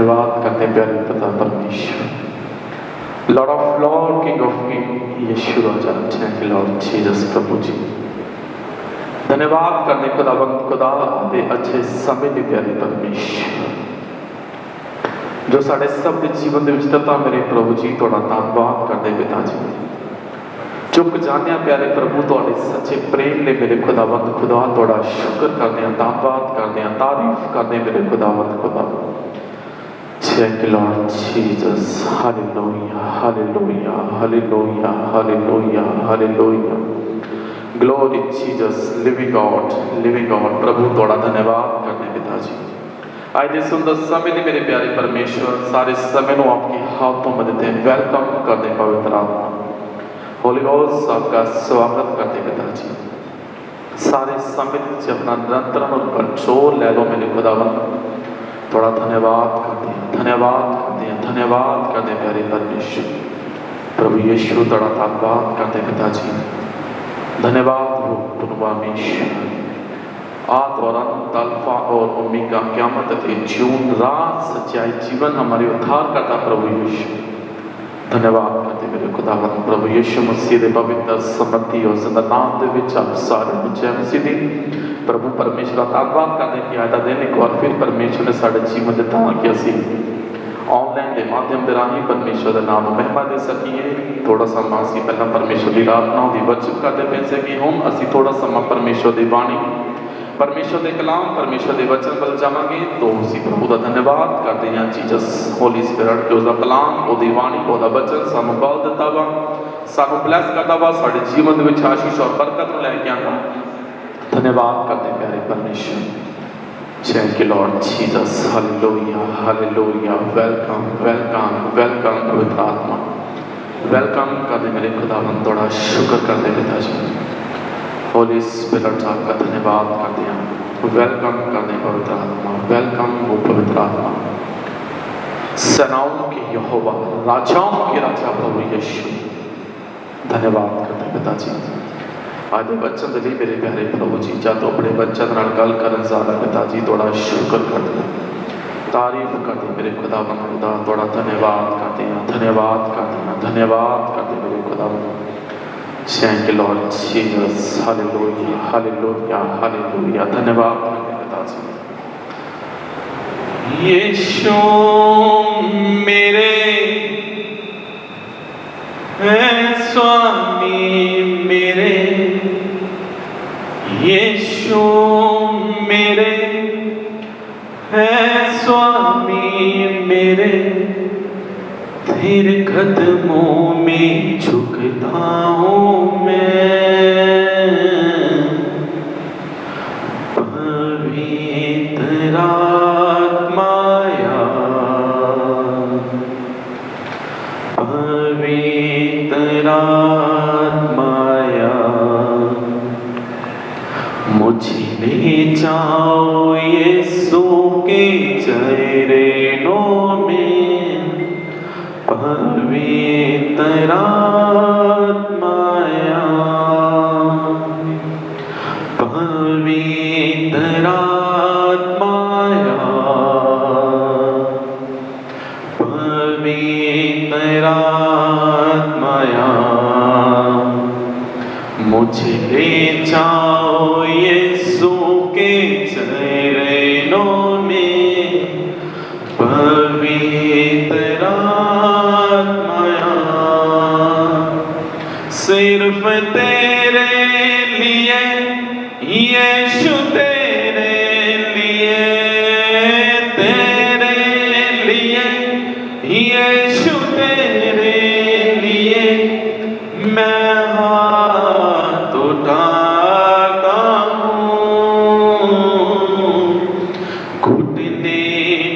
धन्यवाद करते प्यारे पिता परमेश्वर, lord of lord, king of king, Yeshu राजा, थैंक यू लॉर्ड जीसस प्रभु जी। धन्यवाद करते खुदावंद खुदा दे अच्छे समय दे प्यारे परमेश्वर, जो साढ़े सब दे जीवन दे विच तता मेरे प्रभु जी तुहाड़ा धन्यवाद करते पिता जी। चुक जाने प्यारे प्रभु तुहाडे सच्चे प्रेम ने मेरे खुदावंद खुदा तुहाड़ा शुक्र करते हैं, धन्यवाद करते हैं, तारीफ करते हैं मेरे खुदावंद खुदा। Thank you Lord Jesus, hallelujah, hallelujah, hallelujah, hallelujah, hallelujah. Glory Jesus, living God, प्रभु तुहाड़ा धन्यवाद करते पिता जी। आज दे सुंदर समय ने मेरे प्यारे परमेश्वर, सारे समय को आपके हाथों में देते हैं, वेलकम करते पवित्र आत्मा, होली गोस्ट आपका स्वागत करते पिता जी। सारे समय से अपना निरंतर कंट्रोल ले लो मेरे खुदावंद, थोड़ा धन्यवाद करते हैं, धन्यवाद करते हैं, धन्यवाद करते हैं प्यारे परमेश्वर प्रभु यीशु, थोड़ा धन्यवाद करते हैं पिता जी। धन्यवाद हो परमेश्वर, आद और अंत, अल्फा और ओमेगा, क़यामत के जून रात सच्चाई जीवन हमारे उद्धार करता प्रभु यीशु। धन्यवाद करते मेरे खुदावंद प्रभु यीशु मसीह दे पवित्र समर्थी और जिंदा नाम दे विच आप सारे बच्चे मसीह दी प्रभु परमेश्वर धन्यवाद करते कि आज दिन एक बार फिर परमेश्वर ने साढ़े जीवन दिता कि असी ऑनलाइन के माध्यम के राही परमेश्वर के नाम महिमा दे सकीए। थोड़ा समा असी पहला परमेश्वर की आराधना की वर्शिप करते पे से कि हुण असी थोड़ा समा परमेश्वर की बाणी, परमेश्वर के कलाम, परमेश्वर के वचन बल जावांगे। तो उसी प्रभु का धन्यवाद करते हैं जीसस होली स्पिरिट के उसका कलाम, उसकी वाणी, उसका वचन सानू बल दिता वा, सानू ब्लैस करता वा, साडे जीवन में आशीष और बरकत लैके आंदा। धन्यवाद करते प्यारे परमेश्वर, thank you lord Jesus, hallelujah, hallelujah, welcome welcome welcome पवित्र आत्मा, वेलकम करते मेरे खुदावंद, थोड़ा शुक्र करते पिता जी। होली स्पिरिट आपका धन्यवाद करते हैं, वेलकम करते पवित्र आत्मा, वेलकम वो पवित्र आत्मा, सेनाओं के यहोवा, राजाओं के राजा प्रभु यीशु। धन्यवाद करते पिता जी। आज बच्चन दे मेरे प्यारे प्रभु जी, जा तो अपने बच्चन नाल गल करन ज़्यादा पिता जी थोड़ा शुक्र करते हैं, तारीफ करते मेरे खुदावंद खुदा, थोड़ा धन्यवाद करते हैं, धन्यवाद करते हैं, धन्यवाद करते मेरे खुदावंद। Thank you Lord Jesus, hallelujah, hallelujah, hallelujah, धन्यवाद करते पिता जी। यीशु मेरे स्वामी मेरे, यीशु मेरे स्वामी मेरे, तेरे कदमों में झुकता हूँ मैं, पवित्र आत्माया, पवित्र आत्माया, मुझे ले जाओ यीशु के चरणों में, पवित्र आत्माया, पवित्र आत्माया, पवित्र आत्माया, मुझे ले जाओ यीशु के चरणों में, पवित्र आत्माया, सिर्फ तेरे लिए यीशु, तेरे लिए, तेरे लिए यीशु, तेरे लिए मैं हाथ उठाता हूँ, घुटने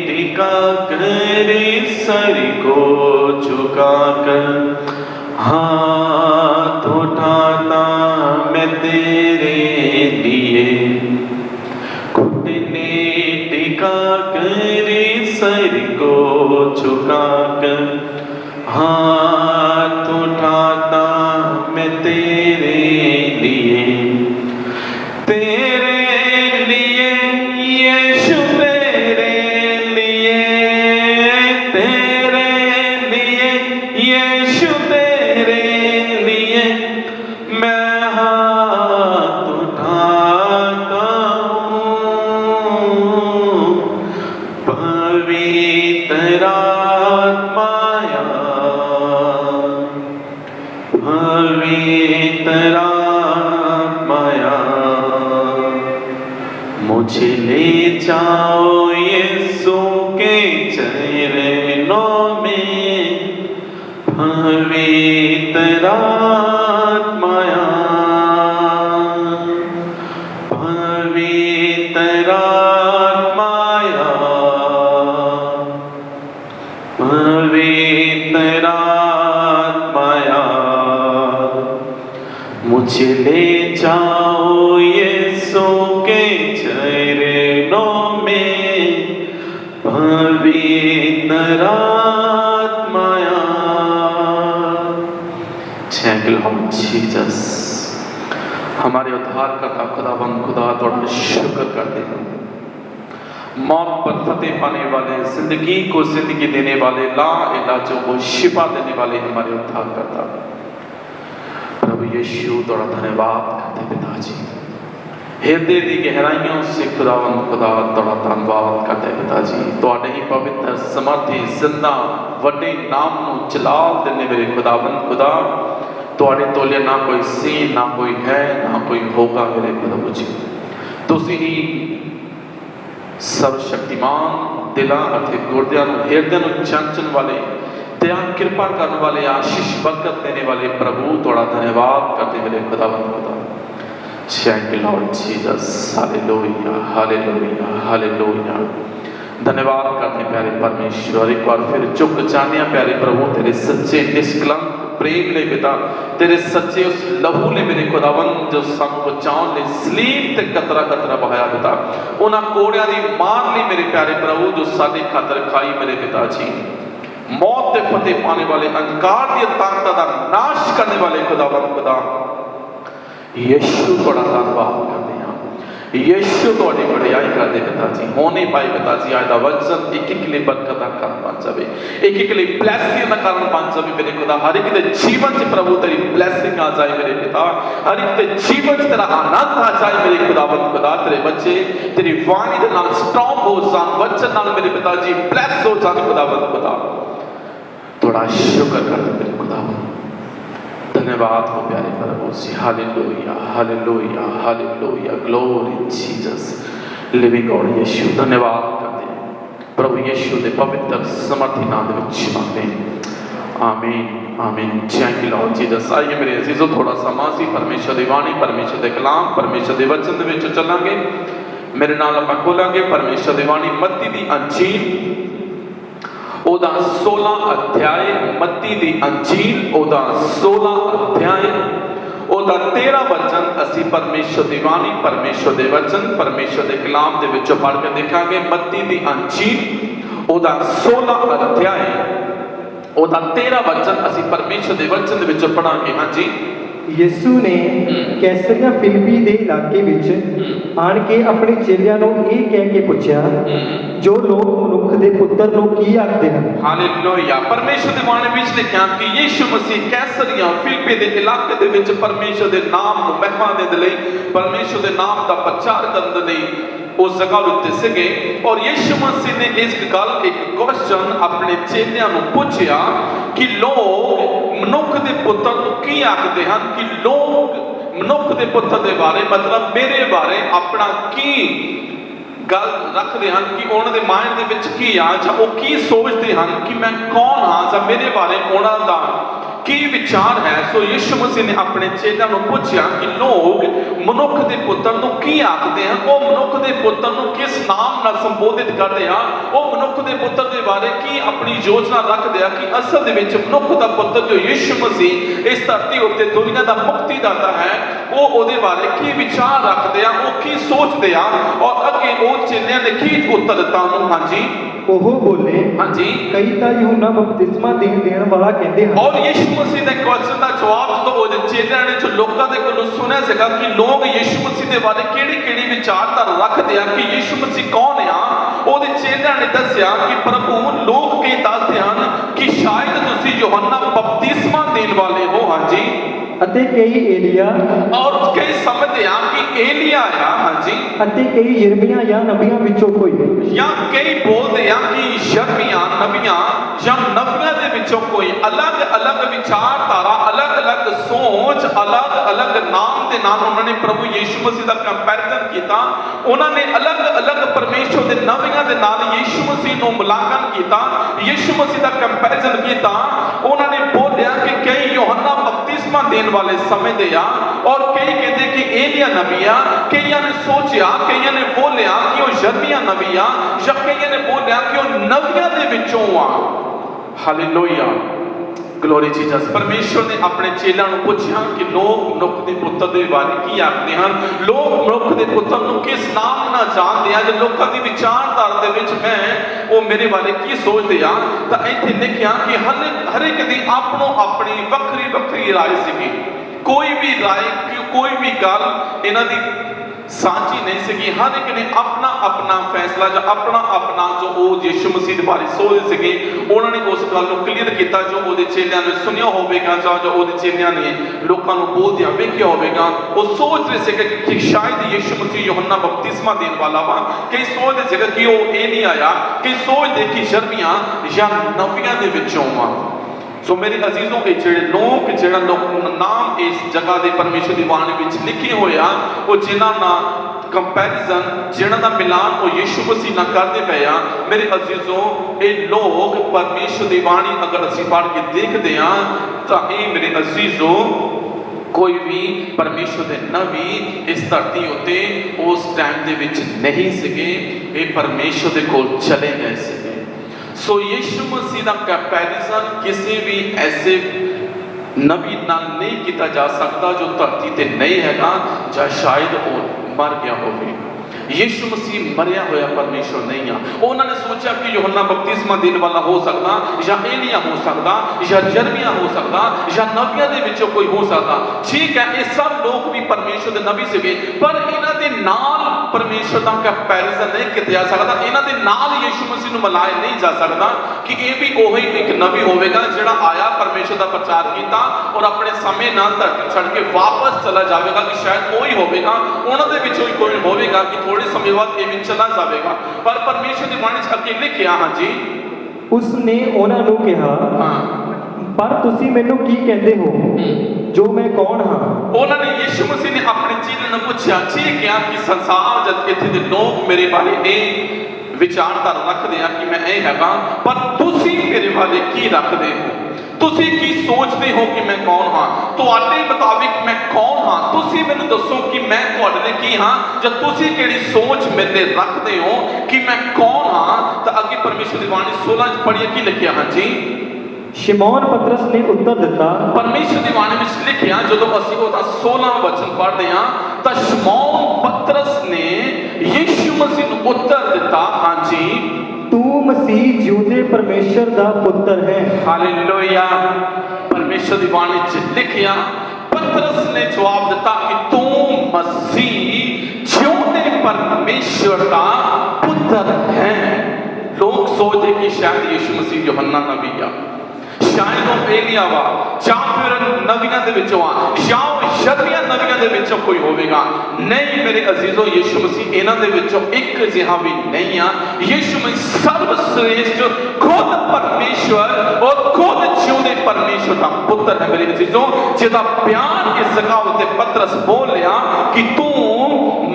टिका कर सर को झुका कर, हाथ उठाता मैं तेरे लिए, घुटने टिका कर सर को झुका कर, हाथ उठाता मैं तेरे लिए, तेरे लिए यीशु, तेरे लिए मुझे ले जाओ यीशु के चरणों में, पवित्र आत्माया, पवित्र आत्माया, पवित्र आत्माया, मुझे ले जाओ यीशु के चरणों में, पवित्र आत्माया। Thank you Lord Jesus। हमारे उद्धारकर्ता खुदावंद खुदा थोड़ा शुक्र करते हैं, मौत पर फतेह पाने वाले, जिंदगी को जिंदगी देने वाले, ला इलाजों को शिफा देने वाले हमारे उद्धारकर्ता प्रभु यीशु थोड़ा धन्यवाद करते पिताजी। हृदय की गहराइयों से खुदावंद खुदा थोड़ा धन्यवाद करते पिताजी। थोड़े ही पवित्र समर्थी जिंदा वड्डे नाम नूं जलाल देने मेरे खुदावंद खुदा, थोड़े तोले ना कोई सी, ना कोई है, ना कोई होगा मेरे प्रभु जी। तुसी ही सर्वशक्तिमान दिलां अते गुरदियां नूं, हृदय नूं चंचन वाले, दया कृपा करने वाले, आशीष बरकत देने वाले प्रभु थोड़ा धन्यवाद करते मेरे खुदावंद खुदा। Thank you Lord Jesus। Hallelujah hallelujah hallelujah. धन्यवाद करते प्यारे परमेश्वर, एक बार फिर झुक जाने प्यारे प्रभु तेरे सच्चे निष्कलंक प्रेम ले पिता, तेरे सच्चे उस लहू ने मेरे खुदावन जो सानू बचाउण ले सलीब ते कतरा कतरा बहाया पिता, उन्हां कोड़ियां दी मार ली मेरे प्यारे प्रभु जो साडी खातर खाई मेरे पिता जी। मौत ते फतेह पाने वाले, अंधकार दी ताकतां दा नाश करने वाले खुदावन खुदा यीशु थोड़ा धन्यवाद करते हैं, यीशु थोड़ी बड़ाई करते पिताजी। होने पाए पिताजी आज दा वचन एक एक लिए बरकत का कारण बन जावे, एक एक लिए ब्लेसिंग का कारण बन जावे मेरे खुदा। हर एक दे जीवन च प्रभु तेरी ब्लेसिंग आ जाए मेरे पिता, हर एक दे जीवन च तेरा आनंद आ जाए मेरे खुदावंद खुदा। तेरे बच्चे तेरी वाणी दे नाल स्ट्रांग हो जान, वचन नाल मेरे पिताजी ब्लेस हो जान खुदावंद खुदा। थोड़ा शुक्र करते मेरे खुदावंद, धन्यवाद हो प्यारे प्रभु जी। Hallelujah hallelujah hallelujah, glory Jesus living God Yeshu. धन्यवाद करते हैं प्रभु यीशु दे पवित्र समर्थी नाम दे विच मंगते हैं, आमीन आमीन। Thank you lord Jesus. आइए मेरे अजीजों थोड़ा समा सी परमेश्वर दी वाणी, परमेश्वर दे कलाम, परमेश्वर दे वचन दे विच चलांगे। मेरे नाल आपां खोलांगे परमेश्वर दी वाणी मत्ती दी अंजील ओदा 16 अध्याय, मत्ती दी अंजील ओदा 16 अध्याय ओदा 13 वचन असी परमेश्वर दी वाणी, परमेश्वर दे वचन, परमेश्वर दे कलाम दे विचों पढ़ के देखांगे। मत्ती दी अंजील ओदा 16 अध्याय ओदा 13 वचन असी परमेश्वर दे वचन दे विचों पढ़ांगे। हां जी। यीशु ने कैसरिया फिलिप्पी दे इलाके विच आण के अपने चेलियां नूं इह कह के पुछया, जो लोग मनुख दे पुत्तर नूं की आखदे हन। हालेलुया। परमेश्वर दे वाणी विच लिखिया कि यीशु मसीह कैसरिया फिलिप्पी दे इलाके दे विच परमेश्वर दे नाम नूं महिमा देण लई, परमेश्वर दे नाम दा प्रचार करन लई उस जगह उत्ते सिगे। और यीशु मसीह ने इस गल एक क्वेश्चन अपने चेलियां नूं पुछया कि लोग मनुख दे पुत्तर नूं की आखदे हन, कि लोग मनुख दे पुत्तर दे बारे मतलब मेरे बारे अपना की गल रखते हैं, कि उन्होंने माइंड दे विच की आ, जां वो की सोचते हैं कि मैं कौन हाँ, जां मेरे बारे उन्हां दा की विचार है। सो यीशु मसीह ने अपने चेलियां नूं पुछया कि लोग मनुख दे पुत्तर नूं की आखदे हैं, वो मनुख दे पुत्तर नूं किस नाम नाल संबोधित करदे हैं, वो मनुख दे पुत्तर दे बारे की अपनी योजना रखदे हैं कि असल दे विच मनुख दा पुत्तर जो यीशु मसीह इस धरती उत्ते दुनिया दा मुक्तिदाता है, वो ओदे बारे की विचार रखदे हैं, वो की सोचदे हैं। और अगे वो चेलियां ने की उत्तर दिता उन्होंने। हां जी। ओह बोले, हां जी, कई तां यूहन्ना बपतिस्मा देण वाला कहते हैं। और यीशु मसीह दे क्वेश्चन दा जवाब जो ओदे चेलियां ने जो लोकां दे कोलों सुनिया सीगा कि लोग यीशु मसीह दे बारे किहड़ी-किहड़ी विचारधारा रखदे आ, कि यीशु मसीह कौन है, ओदे चेलियां ने दस्सिया कि प्रभु लोग के दसदे हन कि शायद तुसीं यूहन्ना बपतिस्मा देण वाले हो। हां जी। अते कई एलिया, और कई समझदे आ कि एलिया आ। हां जी। अते कई यिर्मयाह या नबियां विचों कोई, या कई बोलदे आ कि यिर्मयाह नबियां या नबियां दे विचों कोई। अलग-अलग विचारधारा, अलग-अलग सोच, अलग-अलग नाम दे नाल उन्होंने प्रभु यीशु मसीह दा कंपैरिजन कीता। उन्होंने अलग अलग परमेश्वर के नबियां दे नाल यीशु मसीह नूं मुलाकात कीता, यीशु मसीह दा कंपैरिजन कीता। उन्होंने बोलिया कि कई यूहन्ना बपतिस्मा देने वाले समझदे आ और कई कहते कि एलिया नबी आ, कईयां ने सोचा, कईयां ने बोलिया कि वो यिर्मयाह नबी आ, या कईयां ने बोलिया कि वो नबियां दे विचों आ। Hallelujah, glory Jesus. परमेश्वर ने अपने चेलों को पूछा कि लोग मनुख के पुत्र के बारे की आखते हैं, लोग मनुख के पुत्र को किस नाम ना जानते हैं, जो लोगों की विचारधारा दे विच मैं वो मेरे बारे की सोचते हैं। तो इत्थे लिखिया कि हर एक दी अपनो अपनी वक्री वक्री राय सी, कोई भी राय कोई भी गल इन्हां दी सांझी नहीं सी। हर एक ने अपना अपना फैसला जो अपना अपना जो वो यीशु मसीह बारे सोचते थे, उन्होंने उस गल को क्लीयर किया जो वो चेलियां ने सुनिया होगा, जो वो चेलियां ने लोगों को बोलदिया वेखिया होगा। वो सोच रहे थे कि शायद यीशु मसीह यूहन्ना बपतिस्मा देने वाला वा, कई सोचते थे कि वो ये नहीं आया, कई सोचते कि यिर्मयाह या नबियां दे विचों वा। सो मेरे अजीजों के जेड़ा लोग नाम इस जगह के परमेश्वर की बाणी में लिखे हुए आ, वो जिन्हां ना कंपैरिजन जिन्हां दा मिलान वो यीशु मसीह ना करते पे आ। मेरे अजीजों, ये लोग परमेश्वर की बाणी अगर असीं पढ़ के देखते हैं तो ये मेरे अजीजों कोई भी परमेश्वर के नबी इस धरती उत्ते उस टाइम दे विच नहीं सिगे, ये परमेश्वर के कोल चले गए सिगे। सो यीशु मसीह का कंपैरिजन किसी भी ऐसे नबी नाल नहीं किया जा सकता जो धरती ते नहीं हैगा, या शायद वो मर गया होवे। यीशु मसीह मरिया होया परमेश्वर नहीं आ। उन्होंने सोचा कि यूहन्ना बपतिस्मा देने वाला हो सकता, या एलिया हो सकता, या यिर्मयाह हो सकता, या नबियां दे विचों कोई हो सकता। ठीक है, ये सब लोग भी परमेश्वर के नबी सीगे, पर इन्हां दे नाल परमेश्वर का कंपैरिजन नहीं किया जा सकता, इन्हां दे नाल यीशु मसीह नूं मिलाया नहीं जा सकता कि ये भी वही एक नबी होवेगा जिहड़ा आया परमेश्वर का प्रचार किया और अपने समय नाल धरती छड़ के वापस चला जाएगा, कि शायद वही होवेगा, उन्हां दे विचों ही कोई होवेगा कि थोड़े समय बाद ये भी चला जाएगा। पर परमेश्वर की बाणी च अगे लिखिया, हाँ जी, उसने उन्हां नूं कहा, हाँ, पर तुसीं मैनूं की कहते हो जो मैं कौन हाँ? उन्होंने यीशु मसीह ने अपने चेलों ने पूछा, ठीक है कि संसार जब इत्थे दे लोग मेरे बारे ये विचारधारा रखते हैं कि मैं ये हैगा, पर तुसीं मेरे बारे की रखते हो, तुसीं की सोचते हो कि मैं कौन हाँ? तुहाडे मुताबिक मैं कौन हाँ? तुसीं मैनूं दसो कि मैं तुहाडे लिए की हाँ, जब तुसीं किहड़ी सोच मेरे रखते हो कि मैं कौन हाँ? तो अगे परमेश्वर की बाणी 16 पढ़िए की लिखिया, हाँ जी। शिमोन पतरस ने उत्तर दिता, परमेश्वर की बाणी में लिखिया जो असीं ओहदा 16 वचन पढ़ते हैं, तो शिमोन पतरस ने यीशु मसीह नूं उत्तर दिता, हाँ जी, तू मसीह जिउंदे परमेश्वर दा पुत्र है। हालेलुया। परमेश्वर की बाणी में लिखिया पतरस ने जवाब दिता कि तू मसीह जिउंदे परमेश्वर का पुत्र है। लोग सोचते कि शायद यीशु मसीह यूहन्ना नबी आ, शायद वो एलिया वा, या फिर नबियां दे विचों आ, या यिर्मयाह नबियां दे विचों कोई होवेगा। नहीं मेरे अजीजों, यीशु मसीह इन्हां दे विचों एक जिहा भी नहीं आ। यीशु मसीह सर्वश्रेष्ठ खुद परमेश्वर और खुद जिउंदे परमेश्वर का पुत्र है। मेरे अजीजों, जिहदा प्यार इस जगह उत्ते पतरस बोलिया कि तू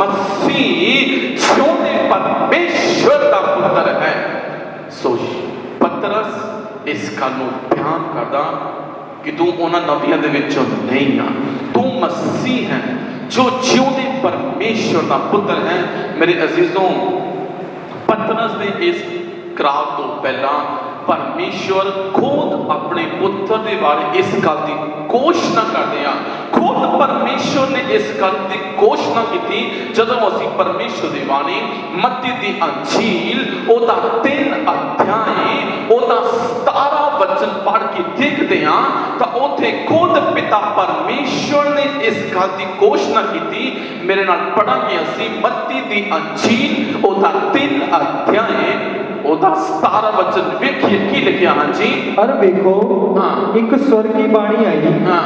मसीह जिउंदे परमेश्वर का पुत्र है। सो पतरस इस गल नूं बयान करदा कि तू उन्हां नबियां दे विचों नहीं आ, तू मसीह है जो जिउंदे परमेश्वर का पुत्र है। मेरे अजीजों, पतरस ने इस करार तो पहला परमेश्वर खुद अपने पुत्र के बारे इस गल की घोषणा करते हैं। खुद परमेश्वर ने इस गल की घोषणा की जदों असीं परमेश्वर की बाणी मत्ती दी अंजील ओदा 3 अध्याय ओदा 17 वचन पढ़ के देखते हैं तो उत्थे खुद पिता परमेश्वर ने इस गल की घोषणा की। मेरे नाल पढ़ांगे असीं मत्ती दी अंजील ओदा 3 अध्याय ओदा 17 वचन वेखिए की लिखिया, हाँ जी। और देखो, हाँ, एक स्वर्ग की बाणी आई, हाँ,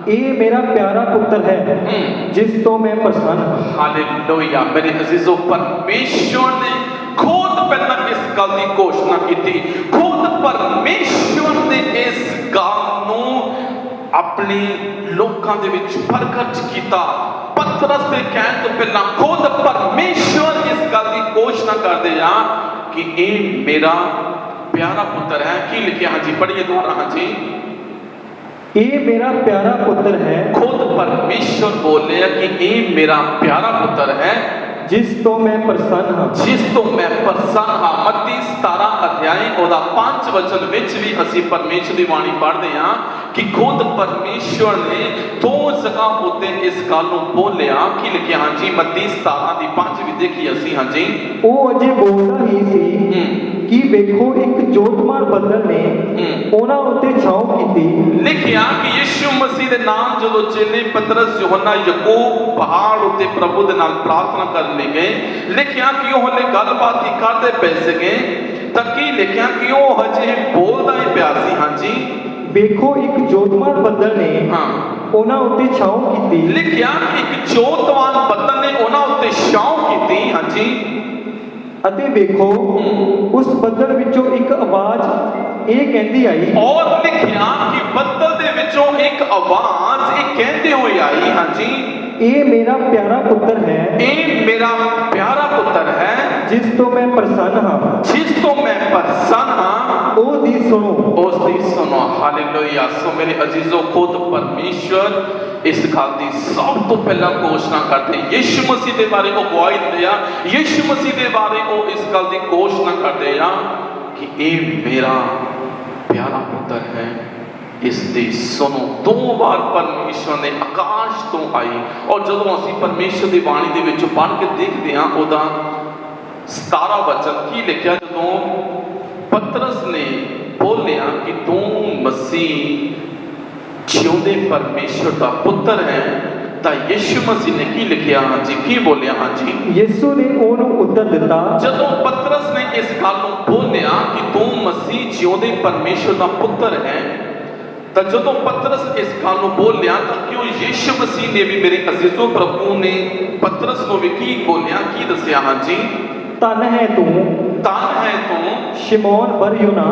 ये मेरा प्यारा पुत्र है जिस तो मैं प्रसन्न। हालेलुया। मेरे अजीजों, परमेश्वर ने खुद पहला इस गल की घोषणा की, खुद परमेश्वर ने इस गल नूं अपने लोकां दे विच प्रगट कीता। ਪਤਰਸ ਦੇ ਕਹਿਣ ਤੋਂ ਪਹਿਲਾਂ ਖੁਦ ਪਰਮੇਸ਼ਵਰ ਇਸ ਗੱਲ ਦੀ ਘੋਸ਼ਣਾ ਕਰਦੇ ਆ ਕਿ ਇਹ ਮੇਰਾ ਪਿਆਰਾ ਪੁੱਤਰ ਹੈ। ਕੀ ਲਿਖਿਆ? ਹਾਂਜੀ ਪੜ੍ਹੀਏ ਦੁਬਾਰਾ। ਹਾਂਜੀ, ਇਹ ਮੇਰਾ ਪਿਆਰਾ ਪੁੱਤਰ ਹੈ, ਖੁਦ ਪਰਮੇਸ਼ਵਰ ਬੋਲੇ ਆ ਕਿ ਇਹ ਮੇਰਾ ਪਿਆਰਾ ਪੁੱਤਰ ਹੈ, ਜਿਸ ਤੋਂ ਮੈਂ ਪ੍ਰਸੰਨ ਹਾਂ। ਜਿਸ ਤੋਂ ਮੈਂ ਪ੍ਰਸੰਨ ਹਾਂ। ਮੱਤੀ 17 ਅਧਿਆਇ ਉਹਦਾ 5 ਵਚਨ ਵਿੱਚ ਵੀ ਅਸੀਂ ਪਰਮੇਸ਼ਵਰ ਦੀ ਬਾਣੀ ਪੜ੍ਹਦੇ ਹਾਂ ਕਿ ਖੁਦ ਪਰਮੇਸ਼ਵਰ ਨੇ 2 ਜਗ੍ਹਾ ਉੱਤੇ ਇਸ ਗੱਲ ਨੂੰ ਬੋਲਿਆ। ਕੀ ਲਿਖਿਆ? ਹਾਂਜੀ ਮੱਤੀ 17 ਦੀ 5 ਵੀ ਦੇਖੀ ਅਸੀਂ। ਹਾਂਜੀ, ਉਹ ਅਜੇ ਬੋਲਦਾ ਹੀ ਸੀ ਕਿ ਵੇਖੋ ਇੱਕ ਜੋਤਮਾਰ ਬੱਦਲ ਨੇ ਉਹਨਾਂ ਉੱਤੇ ਛਾਉ ਕੀਤੀ। ਲਿਖਿਆ ਕਿ ਯਿਸੂ ਮਸੀਹ ਦੇ ਨਾਮ ਜਦੋਂ ਚੇਲੇ ਪਤਰਸ, ਯੋਹੰਨਾ, ਯਾਕੂਬ ਪਹਾੜ ਉੱਤੇ ਪ੍ਰਭੂ ਦੇ ਨਾਲ ਪ੍ਰਾਰਥਨਾ ਕਰਨ ਲਈ ਗਏ, ਲਿਖਿਆ ਕਿ ਉਹ ਹਲੇ ਗੱਲਬਾਤ ਹੀ ਕਰਦੇ ਪਏ ਸੀਗੇ ਤਾਂ ਕੀ ਲਿਖਿਆ ਕਿ ਉਹ ਹਜੇ ਬੋਲਦਾ ਹੀ ਪਿਆ ਸੀ। ਹਾਂਜੀ, ਵੇਖੋ ਇੱਕ ਜੋਤਮਾਰ ਬੱਦਲ ਨੇ ਉਹਨਾਂ ਉੱਤੇ ਛਾਉ ਕੀਤੀ। ਲਿਖਿਆ ਕਿ ਇੱਕ ਜੋਤਵਾਨ ਬੱਦਲ ਨੇ ਉਹਨਾਂ ਉੱਤੇ ਛਾਉ ਕੀਤੀ। ਹਾਂਜੀ, ਅਤੇ ਵੇਖੋ ਉਸ ਬੱਦਲ ਵਿੱਚੋਂ ਇੱਕ ਆਵਾਜ਼ ਇਹ ਕਹਿੰਦੀ ਆਈ। ਔਰ ਲਿਖਿਆ ਕਿ ਬੱਦਲ ਦੇ ਵਿੱਚੋਂ ਇੱਕ ਆਵਾਜ਼ ਇਹ ਕਹਿੰਦੇ ਹੋਏ ਆਈ। ਹਾਂਜੀ, ਇਹ ਮੇਰਾ ਪਿਆਰਾ ਪੁੱਤਰ ਹੈ, ਇਹ ਮੇਰਾ ਪਿਆਰਾ ਪੁੱਤਰ ਹੈ, ਜਿਸ ਤੋਂ ਮੈਂ ਪ੍ਰਸੰਨ ਹਾਂ। ਜਿਸ ਤੋਂ ਮੈਂ ਪ੍ਰਸੰਨ ਹਾਂ, ਉਹਦੀ ਸੁਣੋ। ਉਸ ਦੀ ਸੁਣੋ। ਹਾਲੇਲੂਇਆ। ਸੋ ਮੇਰੇ ਅਜ਼ੀਜ਼ੋ, ਖੁਦ ਪਰਮੇਸ਼ਵਰ ਇਸ ਗੱਲ ਦੀ ਸਭ ਤੋਂ ਪਹਿਲਾਂ ਘੋਸ਼ਣਾ ਕਰਦੇ। ਯਿਸੂ ਮਸੀਹ ਦੇ ਬਾਰੇ ਉਹ ਗਵਾਹੀ ਦਿੰਦੇ ਆ, ਯਿਸੂ ਮਸੀਹ ਦੇ ਬਾਰੇ ਉਹ ਇਸ ਗੱਲ ਦੀ ਘੋਸ਼ਣਾ ਕਰਦੇ ਆ ਕਿ ਇਹ ਮੇਰਾ ਪਿਆਰਾ ਪੁੱਤਰ ਹੈ, ਇਸ ਦੀ ਸੁਣੋ। 2 ਵਾਰ ਪਰਮੇਸ਼ਵਰ ਨੇ ਆਕਾਸ਼ ਤੋਂ ਆਈ। ਔਰ ਜਦੋਂ ਅਸੀਂ ਪਰਮੇਸ਼ਵਰ ਦੀ ਬਾਣੀ ਦੇ ਵਿੱਚ ਪੜ੍ਹ ਕੇ ਦੇਖਦੇ ਹਾਂ ਉਹਦਾ 17 ਵਚਨ ਕੀ ਲਿਖਿਆ, ਜਦੋਂ ਪਤਰਸ ਨੇ ਬੋਲਿਆ ਕਿ ਤੂੰ ਮਸੀਹ ਜਿਉਂਦੇ ਪਰਮੇਸ਼ਵਰ ਦਾ ਪੁੱਤਰ ਹੈ, ਤਾਂ ਯਿਸੂ ਮਸੀਹ ਨੇ ਕੀ ਲਿਖਿਆ? ਹਾਂਜੀ, ਕੀ ਬੋਲਿਆ? ਹਾਂਜੀ, ਯਿਸੂ ਨੇ ਉਹਨੂੰ ਉੱਤਰ ਦਿੱਤਾ। ਜਦੋਂ ਪਤਰਸ ਨੇ ਇਸ ਗੱਲ ਨੂੰ ਬੋਲਿਆ ਕਿ ਤੂੰ ਮਸੀਹ ਜਿਉਂਦੇ ਪਰਮੇਸ਼ਵਰ ਦਾ ਪੁੱਤਰ ਹੈ, ਤਾਂ ਜਦੋਂ ਪਤਰਸ ਇਸ ਗੱਲ ਨੂੰ ਬੋਲਿਆ ਤਾਂ ਕਿਉਂ ਯਿਸੂ ਮਸੀਹ ਨੇ ਵੀ, ਮੇਰੇ ਅਜ਼ੀਜ਼ੋ, ਪ੍ਰਭੂ ਨੇ ਪਤਰਸ ਨੂੰ ਵੀ ਕੀ ਬੋਲਿਆ, ਕੀ ਦੱਸਿਆ? ਹਾਂਜੀ, ਧਨ ਹੈ ਤੂੰ, ਧਨ ਹੈ ਤੂੰ ਸ਼ਿਮੋਨ ਬਰ ਯੋਨਾ,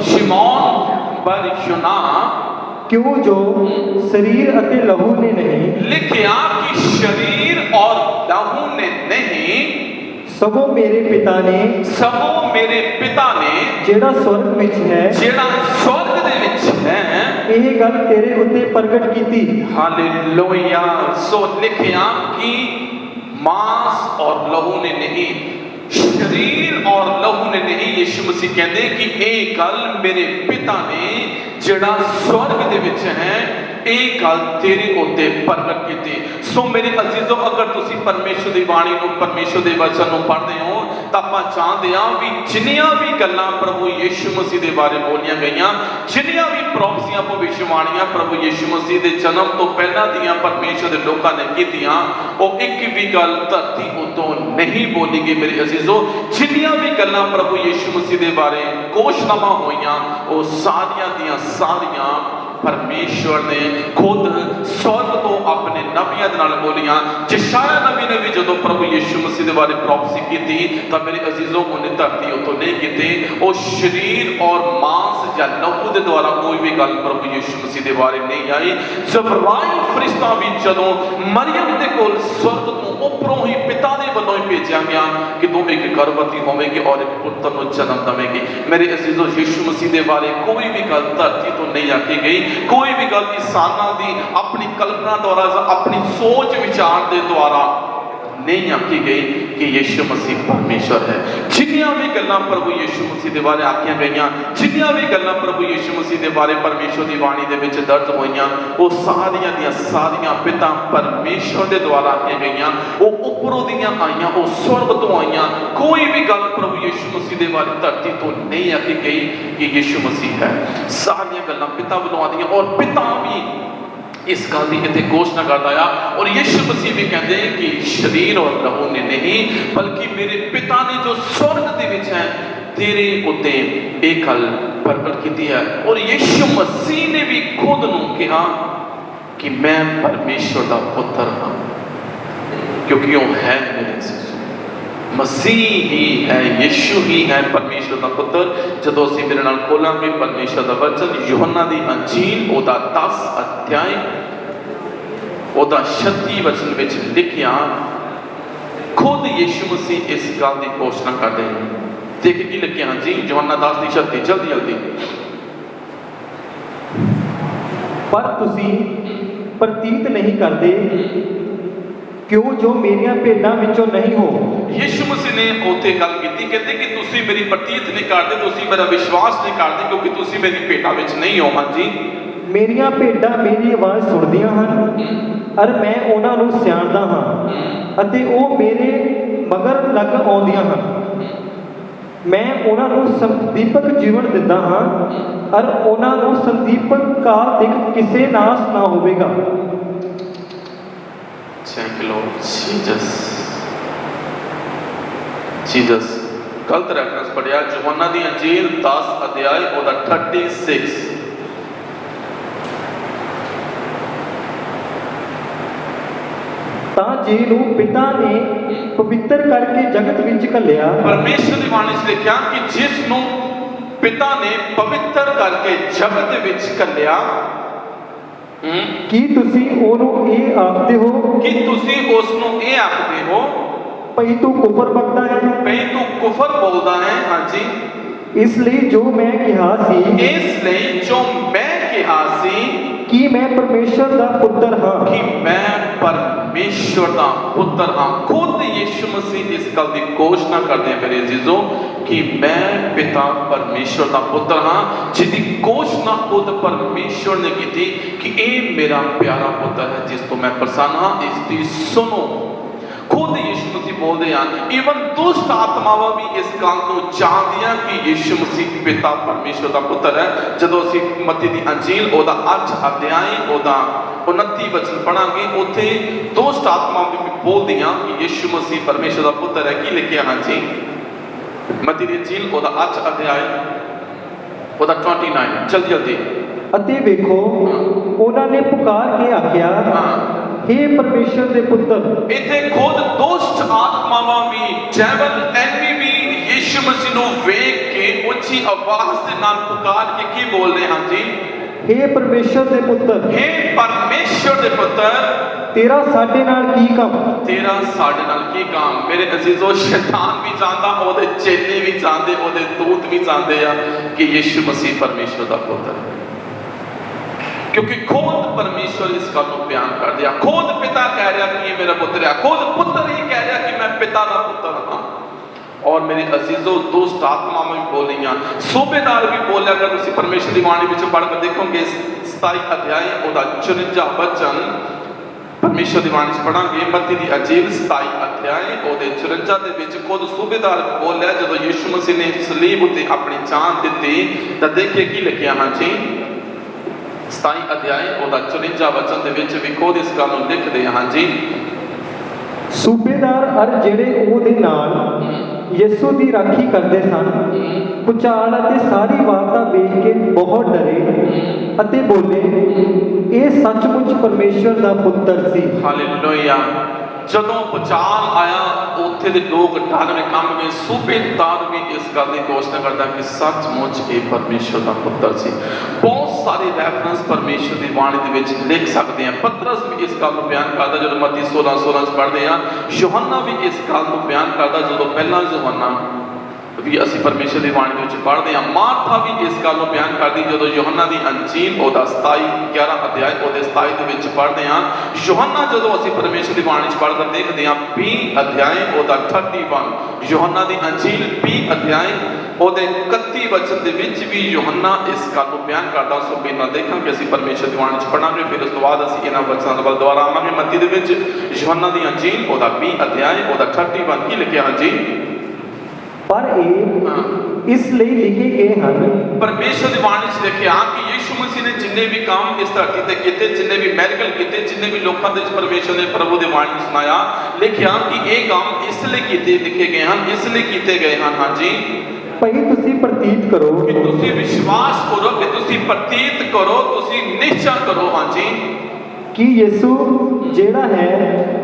ਸ਼ਿਮੋਨ ਬਰ ਯੋਨਾ, ਕਿਉਂ ਜੋ ਸਰੀਰ ਅਤੇ ਲਹੂ ਨੇ ਨਹੀਂ। ਲਿਖਿਆ ਕਿ ਸ਼ਰੀਰ ਔਰ ਲਹੂ ਨੇ ਨਹੀਂ, ਸਗੋਂ ਮੇਰੇ ਪਿਤਾ ਨੇ, ਸਗੋਂ ਮੇਰੇ ਪਿਤਾ ਨੇ ਜਿਹੜਾ ਸਵਰਗ ਵਿੱਚ ਹੈ, ਜਿਹੜਾ ਸਵਰਗ ਦੇ ਵਿੱਚ ਹੈ, ਇਹ ਗੱਲ ਤੇਰੇ ਉੱਤੇ ਪ੍ਰਗਟ ਕੀਤੀ। ਹਾਲੇਲੂਇਆ। ਸੋ ਲਿਖਿਆ ਕਿ ਮਾंस और लहू ने नहीं, शरीर और लहू ने नहीं। यीशु मसीह कहते कि ਇਹ ਗੱਲ ਮੇਰੇ ਪਿਤਾ ਨੇ ਜਿਹੜਾ ਸਵਰਗ ਦੇ ਵਿੱਚ ਹੈ, ਇਹ ਗੱਲ ਤੇਰੇ ਉੱਤੇ ਪ੍ਰਗਟ ਕੀਤੀ। ਸੋ ਮੇਰੇ ਅਜ਼ੀਜ਼ੋ, ਅਗਰ ਤੁਸੀਂ ਪਰਮੇਸ਼ਰ ਦੀ ਬਾਣੀ ਨੂੰ, ਪਰਮੇਸ਼ਰ ਦੇ ਵਚਨ ਨੂੰ ਪੜ੍ਹਦੇ ਹੋ ਤਾਂ ਆਪਾਂ ਚਾਹੁੰਦੇ ਹਾਂ ਵੀ ਜਿੰਨੀਆਂ ਵੀ ਗੱਲਾਂ ਪ੍ਰਭੂ ਯਿਸੂ ਮਸੀਹ ਦੇ ਬਾਰੇ ਬੋਲੀਆਂ ਗਈਆਂ, ਜਿੰਨੀਆਂ ਵੀ ਪ੍ਰੋਫਸੀਆਂ, ਭਵਿੱਖਬਾਣੀਆਂ ਪ੍ਰਭੂ ਯਿਸੂ ਮਸੀਹ ਦੇ ਜਨਮ ਤੋਂ ਪਹਿਲਾਂ ਦੀਆਂ ਪਰਮੇਸ਼ਰ ਦੇ ਲੋਕਾਂ ਨੇ ਕੀਤੀਆਂ, ਉਹ ਇੱਕ ਵੀ ਗੱਲ ਧਰਤੀ ਉੱਤੋਂ ਨਹੀਂ ਬੋਲੀ ਗਈ। ਮੇਰੇ ਅਜ਼ੀਜ਼ੋ, ਜਿੰਨੀਆਂ ਵੀ ਗੱਲਾਂ ਪ੍ਰਭੂ ਯਿਸੂ ਮਸੀਹ ਦੇ ਬਾਰੇ ਘੋਸ਼ਣਾਵਾਂ ਹੋਈਆਂ, ਉਹ ਸਾਰੀਆਂ ਦੀਆਂ ਸਾਰੀਆਂ ਪਰਮੇਸ਼ਵਰ ਨੇ ਖੁਦ ਸਵਰਗ ਤੋਂ ਆਪਣੇ ਨਬੀਆਂ ਦੇ ਨਾਲ ਬੋਲੀਆਂ। ਯਸ਼ਾਇਆ ਨਬੀ ਨੇ ਵੀ ਜਦੋਂ ਪ੍ਰਭੂ ਯਿਸੂ ਮਸੀਹ ਦੇ ਬਾਰੇ ਪ੍ਰੋਫੈਸੀ ਕੀਤੀ ਤਾਂ ਮੇਰੇ ਅਜ਼ੀਜ਼ੋ, ਉਹਨੇ ਧਰਤੀ ਉੱਤੋਂ ਨਹੀਂ ਕੀਤੀ। ਉਹ ਸਰੀਰ ਔਰ ਮਾंस ਜਾਂ ਲਹੂ ਦੇ ਦੁਆਰਾ ਕੋਈ ਵੀ ਗੱਲ ਪ੍ਰਭੂ ਯਿਸੂ ਮਸੀਹ ਦੇ ਬਾਰੇ ਨਹੀਂ ਆਈ। ਜਬਰਾਈਲ ਫਰਿਸ਼ਤਾ ਵੀ ਜਦੋਂ ਮਰੀਅਮ ਦੇ ਕੋਲ ਸਵਰਗ ਤੋਂ ਉੱਪਰੋਂ ਹੀ ਪਿਤਾ ਦੇ ਵੱਲੋਂ ਹੀ ਭੇਜਿਆ ਗਿਆ ਕਿ ਤੂੰ ਇੱਕ ਗਰਭਵਤੀ ਹੋਵੇਗੀ ਔਰ ਇੱਕ ਪੁੱਤਰ ਨੂੰ ਜਨਮ ਦੇਵੇਗੀ। ਮੇਰੇ ਅਜ਼ੀਜ਼ੋ, ਯਿਸੂ ਮਸੀਹ ਦੇ ਬਾਰੇ ਕੋਈ ਵੀ ਗੱਲ ਧਰਤੀ ਤੋਂ ਨਹੀਂ ਆਖੀ ਗਈ, ਕੋਈ ਵੀ ਗੱਲ ਇਨਸਾਨਾਂ ਦੀ ਆਪਣੀ ਕਲਪਨਾ ਦੁਆਰਾ ਜਾਂ ਆਪਣੀ ਸੋਚ ਵਿਚਾਰ ਦੇ ਦੁਆਰਾ नहीं आखी गई कि यीशु मसीह परमेश्वर है। जिन्नियां भी गल्लां प्रभु यीशु मसीह दे बारे आखियां गईयां, जिन्नियां भी गल्लां प्रभु यीशु मसीह दे बारे परमेश्वर दी बाणी दे विच दर्ज होईयां, वो सारियां दियां सारियां पिता परमेश्वर दे द्वारा आखियां गईयां, वो उपरों दियां आईयां, वो स्वर्ग तो आईयां। कोई भी गल प्रभु यीशु मसीह दे बारे धरती तो नहीं आखी गई कि यीशु मसीह है। सारियां गल्लां पिता वल्लों आदियां और पिता भी इस गल की इतने घोषणा करता है। और यीशु मसीह भी कहते हैं कि शरीर और लहू ने नहीं बल्कि मेरे पिता ने जो स्वर्ग दे विच है तेरे उत्ते एक गल प्रगट की है। और यीशु मसीह ने भी खुद नूं कहा कि मैं परमेश्वर का पुत्र हाँ, क्योंकि वो है मेरे मसीह ही है, यीशु ही है परमेश्वर का पुत्र। जो असीं मेरे नाल खोलांगे परमेश्वर का वचन यूहन्ना दी अंजील ओदा 10 अध्याय ਉਹਦਾ 36 ਵਚਨ ਵਿੱਚ ਲਿਖਿਆ खुद यीशु मसीह इस गल की घोषणा करते हैं। देख की लिखिया हाँ जी यूहन्ना 10:36 जल्दी जल्दी। पर तुसी प्रतीत नहीं करते क्यों जो मेरियां भेडां विचों नहीं हो। यीशु मसीह ने उत्थे गल कीती कहते कि तुसी मेरी प्रतीत नहीं करते, तुसी मेरा विश्वास नहीं करते क्योंकि तुसी मेरी भेडां विच नहीं हो। हाँ जी मेरियां भेडां मेरी आवाज़ सुनदियां हन और मैं उन्हां नूं सियाणदा हां ਅਤੇ ਉਹ ਮੇਰੇ ਮਗਰ ਲੱਗ ਆਉਂਦੀਆਂ ਹਨ। ਮੈਂ ਉਹਨਾਂ ਨੂੰ ਸੰਦੀਪਕ ਜੀਵਨ ਦਿੰਦਾ ਹਾਂ ਔਰ ਉਹਨਾਂ ਨੂੰ ਸੰਦੀਪਕ ਕਾਲ ਤੱਕ ਕਿਸੇ ਨਾਸ ਨਾ ਹੋਵੇਗਾ। Thank you Lord Jesus। Jesus ਗਲਤ ਰੈਫਰੈਂਸ ਪੜਿਆ ਯੋਹੰਨਾ ਦੀ ਅੰਜੀਲ 10 ਅਧਿਆਇ ਉਹਦਾ 36। ਤਾਂ ਜਿਹਨੂੰ ਪਿਤਾ ਨੇ ਪਵਿੱਤਰ ਕਰਕੇ ਜਗਤ ਵਿੱਚ ਘੱਲਿਆ। ਪਰਮੇਸ਼ਰ ਦੀ ਬਾਣੀ 'ਚ ਲਿਖਿਆ ਕਿ ਜਿਸ ਨੂੰ ਪਿਤਾ ਨੇ ਪਵਿੱਤਰ ਕਰਕੇ ਜਗਤ ਵਿੱਚ ਘੱਲਿਆ। ਕੀ ਤੁਸੀਂ ਉਹਨੂੰ ਇਹ ਆਖਦੇ ਹੋ ਕਿ ਤੁਸੀਂ ਉਸ ਨੂੰ ਇਹ ਆਖਦੇ ਹੋ ਭਈ ਤੂੰ ਕੁਫਰ ਬਕਦਾ ਹੈ, ਭਈ ਤੂੰ ਕੁਫਰ ਬੋਲਦਾ ਹੈ। ਹਾਂਜੀ ਇਸ ਲਈ ਜੋ ਮੈਂ ਕਿਹਾ ਸੀ, ਇਸ ਲਈ ਜੋ ਮੈਂ ਕਿਹਾ ਸੀ ਕਿ ਮੈਂ ਪਰਮੇਸ਼ਰ ਦਾ ਪੁੱਤਰ ਹਾਂ, ਕਿ ਮੈਂ परमेश्वर का पुत्र हाँ। खुद यीशु मसीह इस गल की घोषणा करते हैं मेरे अजीजों कि मैं पिता परमेश्वर का पुत्र हाँ, जिसकी घोषणा खुद परमेश्वर ने की थी कि ये मेरा प्यारा पुत्र है जिस तो मैं प्रसन्न हाँ, इसकी सुनो। खुद यीशु मसीह बोलते हैं इवन दुष्ट आत्मावां भी इस गल को जानदियां कि यीशु मसीह पिता परमेश्वर का पुत्र है। जदों असीं मत्ती दी अंजील ओदा 8 अध्याय ओदा 29 वचन पढ़ांगे उत्थे दुष्ट आत्मा भी बोलदियां कि यीशु मसीह परमेश्वर का पुत्र है। की लिखिया हाँ जी मत्ती दी अंजील ओदा 8 अध्याय ओदा 29 जल्दी जल्दी। ਅਤੇ ਵੇਖੋ ਉਹਨਾਂ ਨੇ ਪੁਕਾਰ ਕੇ ਆਖਿਆ हे परमेश्वर ਦੇ ਪੁੱਤਰ। ਇੱਥੇ ਖੁਦ ਦੁਸ਼ਟ ਆਤਮਾਵਾਂ ਵੀ ਡੈਵਲ ਐਨਮੀ ਵੀ ਯੀਸ਼ੂ ਮਸੀਹ ਨੂੰ ਵੇਖ ਕੇ ਉੱਚੀ ਆਵਾਜ਼ ਦੇ ਨਾਲ ਪੁਕਾਰ ਕੇ ਕੀ ਬੋਲਦੇ ਹਨ ਜੀ हे परमेश्वर ਦੇ ਪੁੱਤਰ। हे परमेश्वर ਦੇ ਪੁੱਤਰ ਤੇਰਾ ਸਾਡੇ ਨਾਲ ਕੀ ਕੰਮ। ਤੇਰਾ ਸਾਡੇ ਨਾਲ ਕੀ ਕੰਮ। ਮੇਰੇ ਅਜ਼ੀਜ਼ੋ ਸ਼ੈਤਾਨ ਵੀ ਜਾਣਦਾ, ਉਹਦੇ ਚੇਲੇ ਵੀ ਜਾਣਦੇ, ਉਹਦੇ ਦੂਤ ਵੀ ਜਾਣਦੇ ਆ ਕਿ ਯੀਸ਼ੂ ਮਸੀਹ ਪਰਮੇਸ਼ਰ ਦਾ ਪੁੱਤਰ ਹੈ। क्योंकि खुद परमेश्वर इस गल को बयान कर दिया। खुद पिता कह रहा कि ये मेरा पुत्र है, खुद पुत्र ही कह रहा कि मैं पिता का पुत्र हाँ। और मेरे अजीजों दुष्ट आत्मा में भी बोलियां, सूबेदार भी बोलिया। अगर तुम परमेश्वर की वाणी में पढ़ कर देखोगे 27 अध्याय ओदा 54 वचन परमेश्वर की वाणी पढ़ांगे मत्ती दी अंजील 27 अध्याय ओदे 54 दे विच खुद सूबेदार बोलिया जदों यीशु मसीह ने सलीब उत्ते अपनी जान दित्ती तां देखिए की लिखिया हाँ जी 27 अध्याय ओदा 54 वचन दे विच भी खुद इस गल नूं लिखदे हां जी। सूबेदार अर ਜਿਹੜੇ ਉਹਦੇ ਨਾਲ ਯਿਸੂ ਦੀ ਰਾਖੀ ਕਰਦੇ ਸਨ ਪੁਚਾਲ ਅਤੇ ਸਾਰੀ ਵਾਰਤਾ ਵੇਖ ਕੇ ਬਹੁਤ ਡਰੇ ਅਤੇ ਬੋਲੇ ਇਹ ਸੱਚਮੁੱਚ ਪਰਮੇਸ਼ਰ ਦਾ ਪੁੱਤਰ ਸੀ। ਹਾਲੇਲੂਇਆ। ਜਦੋਂ ਪੁਚਾਲ ਆਇਆ ਉੱਥੇ ਦੇ ਲੋਕ ਡਰਵੇਂ ਕੰਬ ਗਏ। सूबेदार भी इस गल की घोषणा करता कि सचमुच ये परमेश्वर का पुत्र सी। बहुत सारे रैफरेंस परमेश्वर की वाणी दे विच लिख सकते हैं। पतरस भी इस गल को बयान करता जो मत्ती 16:16 पढ़ते हैं। यूहन्ना भी इस गल को बयान करता जो पहला यूहन्ना भी असी परमेश्वर की वाणी विच पढ़ते हैं। मार्था भी इस गल को बयान करती जो यूहन्ना की अंजील ओदा 11 अध्याय ओदे 27 दे विच पढ़ते हैं। यूहन्ना जो असी परमेश्वर की वाणी पढ़ कर देखते हैं 20 अध्याय ओदा 31 यूहन्ना की अंजील 20 अध्याय ओदे 31 वचन दे विच भी यूहन्ना इस गल को बयान करता। सो बिना देखांगे असी परमेश्वर की वाणी पढ़ांगे फिर उस तो बाद असी इन्हां वचनां दे वल दुबारा आवांगे। मत्ती दे विच यूहन्ना की अंजील ओदा 20 अध्याय ओदा 31 की लिखिया हाँ जी पर ਇਹ ਇਸ ਲਈ ਲਿਖੇ ਗਏ ਹਨ। परमेश्वर की वाणी च लिखिया कि यीशु मसीह ने जिन्ने भी काम इस धरती ते कीते, जिन्ने भी मैरिकल कीते, जिन्ने भी लोगों दे परमेश्वर ने प्रभु की वाणी सुनाया लिखिया कि ये काम इसलिए कीते लिखे गए हैं, इसलिए कीते गए हैं। हाँ जी ਭਈ ਤੁਸੀਂ ਪ੍ਰਤੀਤ ਕਰੋ कि तुसी विश्वास करो, कि तुसी प्रतीत करो, तुसी निश्चय करो। हाँ जी कि यीशु ਜਿਹੜਾ ਹੈ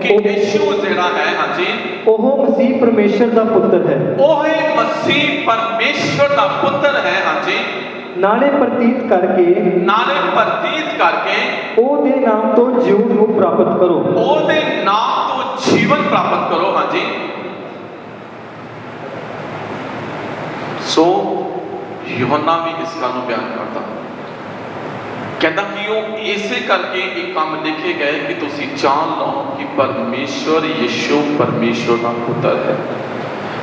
कि यीशु जेड़ा है हाँ जी ਉਹ ਮਸੀਹ ਪਰਮੇਸ਼ਰ ਦਾ ਪੁੱਤਰ ਹੈ। ਉਹ ਮਸੀਹ परमेश्वर का पुत्र है। हाँ जी ਨਾਲੇ ਪ੍ਰਤੀਤ ਕਰਕੇ ਉਹਦੇ ਨਾਮ ਤੋਂ ਜੀਵਨ ਨੂੰ ਪ੍ਰਾਪਤ ਕਰੋ। ਉਹਦੇ ਨਾਮ ਤੋਂ ਜੀਵਨ ਪ੍ਰਾਪਤ ਕਰੋ। ਹਾਂਜੀ, ਸੋ ਯੋਹੰਨਾ ਵੀ ਇਸ ਗੱਲ ਨੂੰ ਬਿਆਨ ਕਰਦਾ, ਕਹਿੰਦਾ ਕਿ ਉਹ ਇਸੇ ਕਰਕੇ ਇਹ ਕੰਮ ਲਿਖੇ ਗਏ ਕਿ ਤੁਸੀਂ ਜਾਣ ਲਓ ਕਿ ਪਰਮੇਸ਼ਵਰ ਯਿਸੂ ਪਰਮੇਸ਼ਵਰ ਦਾ ਪੁੱਤਰ ਹੈ।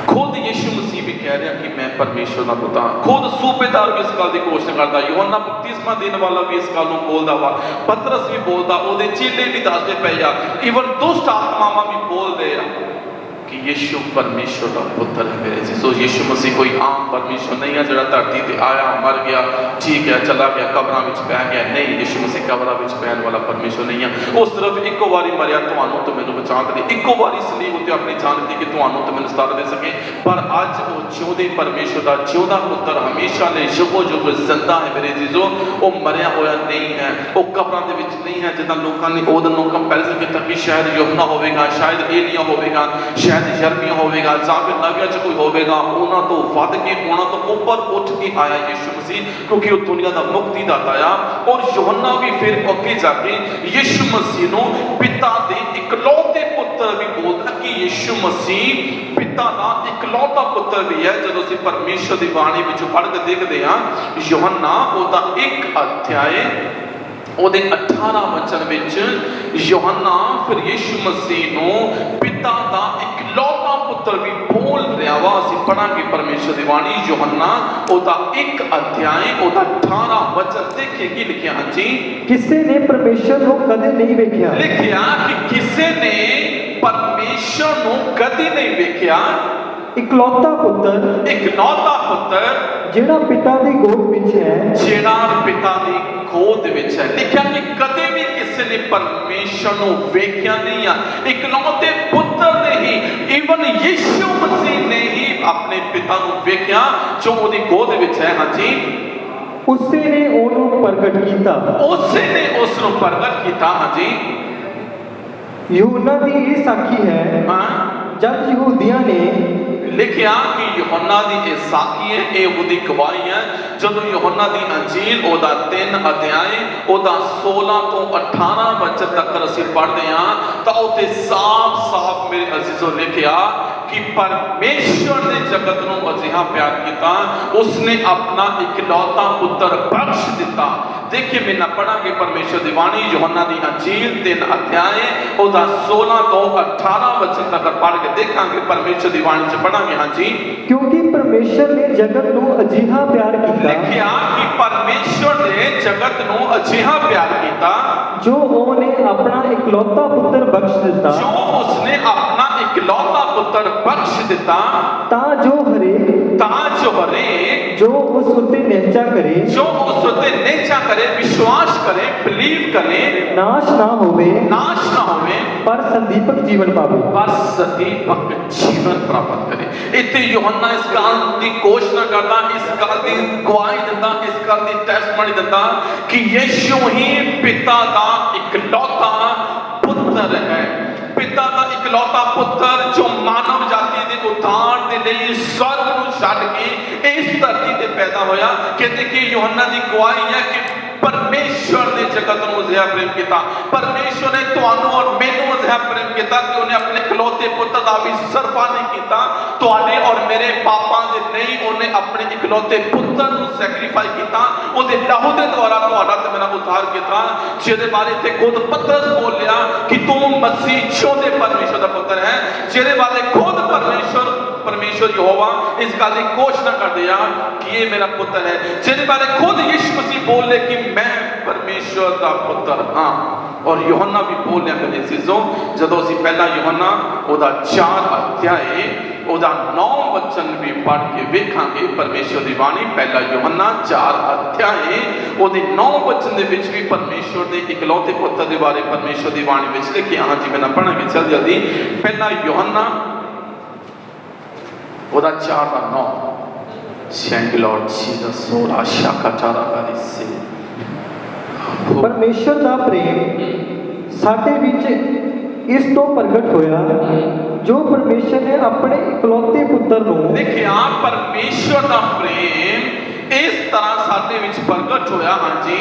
खुद यीशु मसीह भी कह रहा कि मैं परमेश्वर का पुत्र हाँ। खुद सूबेदार भी इस गल की घोषणा करता, यूहन्ना बपतिस्मा देने वाला भी इस गल बोलता वा, पतरस भी बोलता, वो चेले भी दसते पे आ, इवन दुष्ट आत्मावां भी बोलते हैं कि यीशु परमेश्वर का पुत्र है मेरे जी। सो यीशु मसीह कोई आम परमेश्वर नहीं है जो धरती पर आया, मर गया, ठीक है, चला गया, कब्रां विच पै गया। नहीं, यीशु मसीह कब्रां विच पैण वाला परमेश्वर नहीं है। वो सिर्फ एको बारी मरिया तुहानूं तो मैनूं बचा के, एको बारी सलीब उत्ते अपनी जान दी कि तुहानूं तो मैनूं सतार दे सके, पर अज वो जिउंदे परमेश्वर का जिउंदा पुत्र हमेशा ने जुगो जुग जिंदा है मेरे जीजो। वो मरिया होया नहीं है, वो कब्रां दे विच नहीं है जिद्दां लोकां ने उहदे नाल कंपैरिजन कीता कि शायद यूहन्ना होवेगा, शायद एलिया होवेगा, शायद यिर्मयाह होवेगा, जां फिर नबियां च कोई होवेगा। उन्हां तो वध के, उन्हां तो ऊपर उठ के आया यीशु मसीह, क्योंकि वो दुनिया का मुक्तिदाता आ। और यूहन्ना भी फिर अगे जाके यीशु मसीह नूं पिता दे इकलौते पुत्र भी बोलदा कि यीशु मसीह पिता का इकलौता पुत्र भी है। जदों असीं परमेश्वर की बाणी विचों पढ़ के देखते हैं, यूहन्ना ओदा 1 अध्याय ਉਹਦੇ 18 वचन ਵਿੱਚ यूहन्ना फिर यीशु मसीह ਨੂੰ पिता ਦਾ इकलौता पुत्र भी बोल ਰਿਹਾ ਵਾ। ਅਸੀਂ ਪੜਾਂਗੇ ਪਰਮੇਸ਼ਰ ਦੀ ਬਾਣੀ, यूहन्ना ਉਹਦਾ 1 अध्याय ਉਹਦਾ 18 वचन देखिए ਕੀ ਲਿਖਿਆ। ਹਾਂਜੀ, ਕਿਸੇ ਨੇ ਪਰਮੇਸ਼ਰ ਨੂੰ ਕਦੇ ਨਹੀਂ ਵੇਖਿਆ। ਲਿਖਿਆ ਕਿ ਕਿਸੇ ਨੇ ਪਰਮੇਸ਼ਰ ਨੂੰ ਕਦੇ ਨਹੀਂ ਵੇਖਿਆ। इकलौता पुत्र ਜਿਹੜਾ ਪਿਤਾ ਦੀ ਗੋਦ ਵਿੱਚ ਹੈ, ਜਿਹੜਾ ਪਿਤਾ ਦੀ ਗੋਦ ਵਿੱਚ ਹੈ। ਲਿਖਿਆ ਕਿ ਕਦੇ ਵੀ ਕਿਸੇ ਨੇ ਪਰਮੇਸ਼ਰ ਨੂੰ ਵੇਖਿਆ ਨਹੀਂ ਆ। ਇਕਲੌਤੇ ਪੁੱਤਰ ਨੇ ਹੀ, ਈਵਨ ਯੀਸ਼ੂ ਮਸੀਹ ਨੇ ਹੀ ਆਪਣੇ ਪਿਤਾ ਨੂੰ ਵੇਖਿਆ ਜੋ ਉਹਦੀ ਗੋਦ ਵਿੱਚ ਹੈ। ਹਾਂਜੀ, ਉਸੇ ਨੇ ਉਹਨੂੰ ਪ੍ਰਗਟ ਕੀਤਾ। ਉਸੇ ਨੇ ਉਸ ਨੂੰ ਪ੍ਰਗਟ ਕੀਤਾ। ਹਾਂਜੀ, यूहन्ना ਦੀ ਇਹ ਸਾਖੀ ਹੈ, ਜਦ ਯਹੂਦੀਆਂ ਨੇ लिखिया कि यूहन्ना दी ये साखी है, ये उसकी गवाही है। जब यूहन्ना दी अंजील ओदा 3 अध्याय ओदा 16 तो 18 वचन तक असीं पढ़ते हैं तो उत्ते साफ साफ मेरे अजीजों लिखिया कि परमेश्वर ने जगत नूं अजिहा प्यार किया, उसने अपना इकलौता पुत्र बख्श दिता। देखिए मैं पढ़ांगे परमेश्वर दी वाणी, यूहन्ना दी अंजील 3 अध्याय ओदा 16 तो 18 वचन तक पढ़ के देखांगे परमेश्वर दी वाणी च पढ़ांगे। हाँ जी, क्योंकि परमेश्वर ने जगत नूं अजिहा प्यार किया। लिखिया कि परमेश्वर ने जगत नूं अजिहा प्यार किया जो उसने अपना इकलौता पुत्र बख्श दिता, जो उसने अपना इकलौता पुत्र बख्श दिता, ता जो हरेक जो उस उत्ते निहचा करे, जो उस उत्ते निहचा करे, विश्वास करे, बिलीव करे, नाश ना होवे पर संदीपक जीवन पावे, पर संदीपक जीवन प्राप्त करे। इत्थे यूहन्ना इस गल की घोषणा करता, इस गल की गवाही दिंदा, इस गल की टेस्टमनी दिंदा कि यीशु ही पिता का इकलौता पुत्र है। पिता का इकलौता पुत्र जो मानव जाति के उद्धार के लिए स्वर्ग को छड्ड के इस धरती पे पैदा होया। कहते कि यूहन्ना की गवाही है कि परमेश्वर ने जगत को अजिहा प्रेम किया, परमेश्वर ने तुहानू और मैनू अजिहा प्रेम किया कि उन्हें अपने इकलौते पुत्र का भी सरफा नहीं किया, तुहाडे और मेरे पापां दे नहीं, उन्हें अपने इकलौते पुत्र को सैक्रीफाई किया, उहदे लहू के द्वारा तुहाडा ते मेरा उद्धार किया। जिहदे बारे ते खुद पतरस बोलिया कि तू मसीह जिउंदे परमेश्वर का पुत्र है, जिहदे बारे खुद परमेश्वर यहोवा इस गल की घोषणा कर दिया कि ये मेरा पुत्र है। जिहदे बारे खुद यीशु मसीह बोले कि मैं परमेश्वर का पुत्र हाँ। और यूहन्ना भी बोलिया मेरे चीजों, जदों असीं पहला यूहन्ना ओदा 4 अध्याय ओदा 9 वचन भी पढ़ के वेखांगे परमेश्वर दी बाणी। पहला यूहन्ना 4 अध्याय ओदे 9 वचन दे विच भी परमेश्वर दे इकलौते पुत्र दे बारे परमेश्वर दी बाणी विच लिखिया। हाँ जी, मैं पढ़ांगे चल जल्दी। पहला यूहन्ना ओदा 4 का 9। Thank you Lord Jesus, सोरा शाखा चारा गारिसे। परमेश्वर का प्रेम साडे विच इस तो प्रगट होया जो परमेश्वर ने अपने इकलौते पुत्र नूं, देखिए आप परमेश्वर का प्रेम इस तरह साडे विच प्रगट होया। हाँ जी,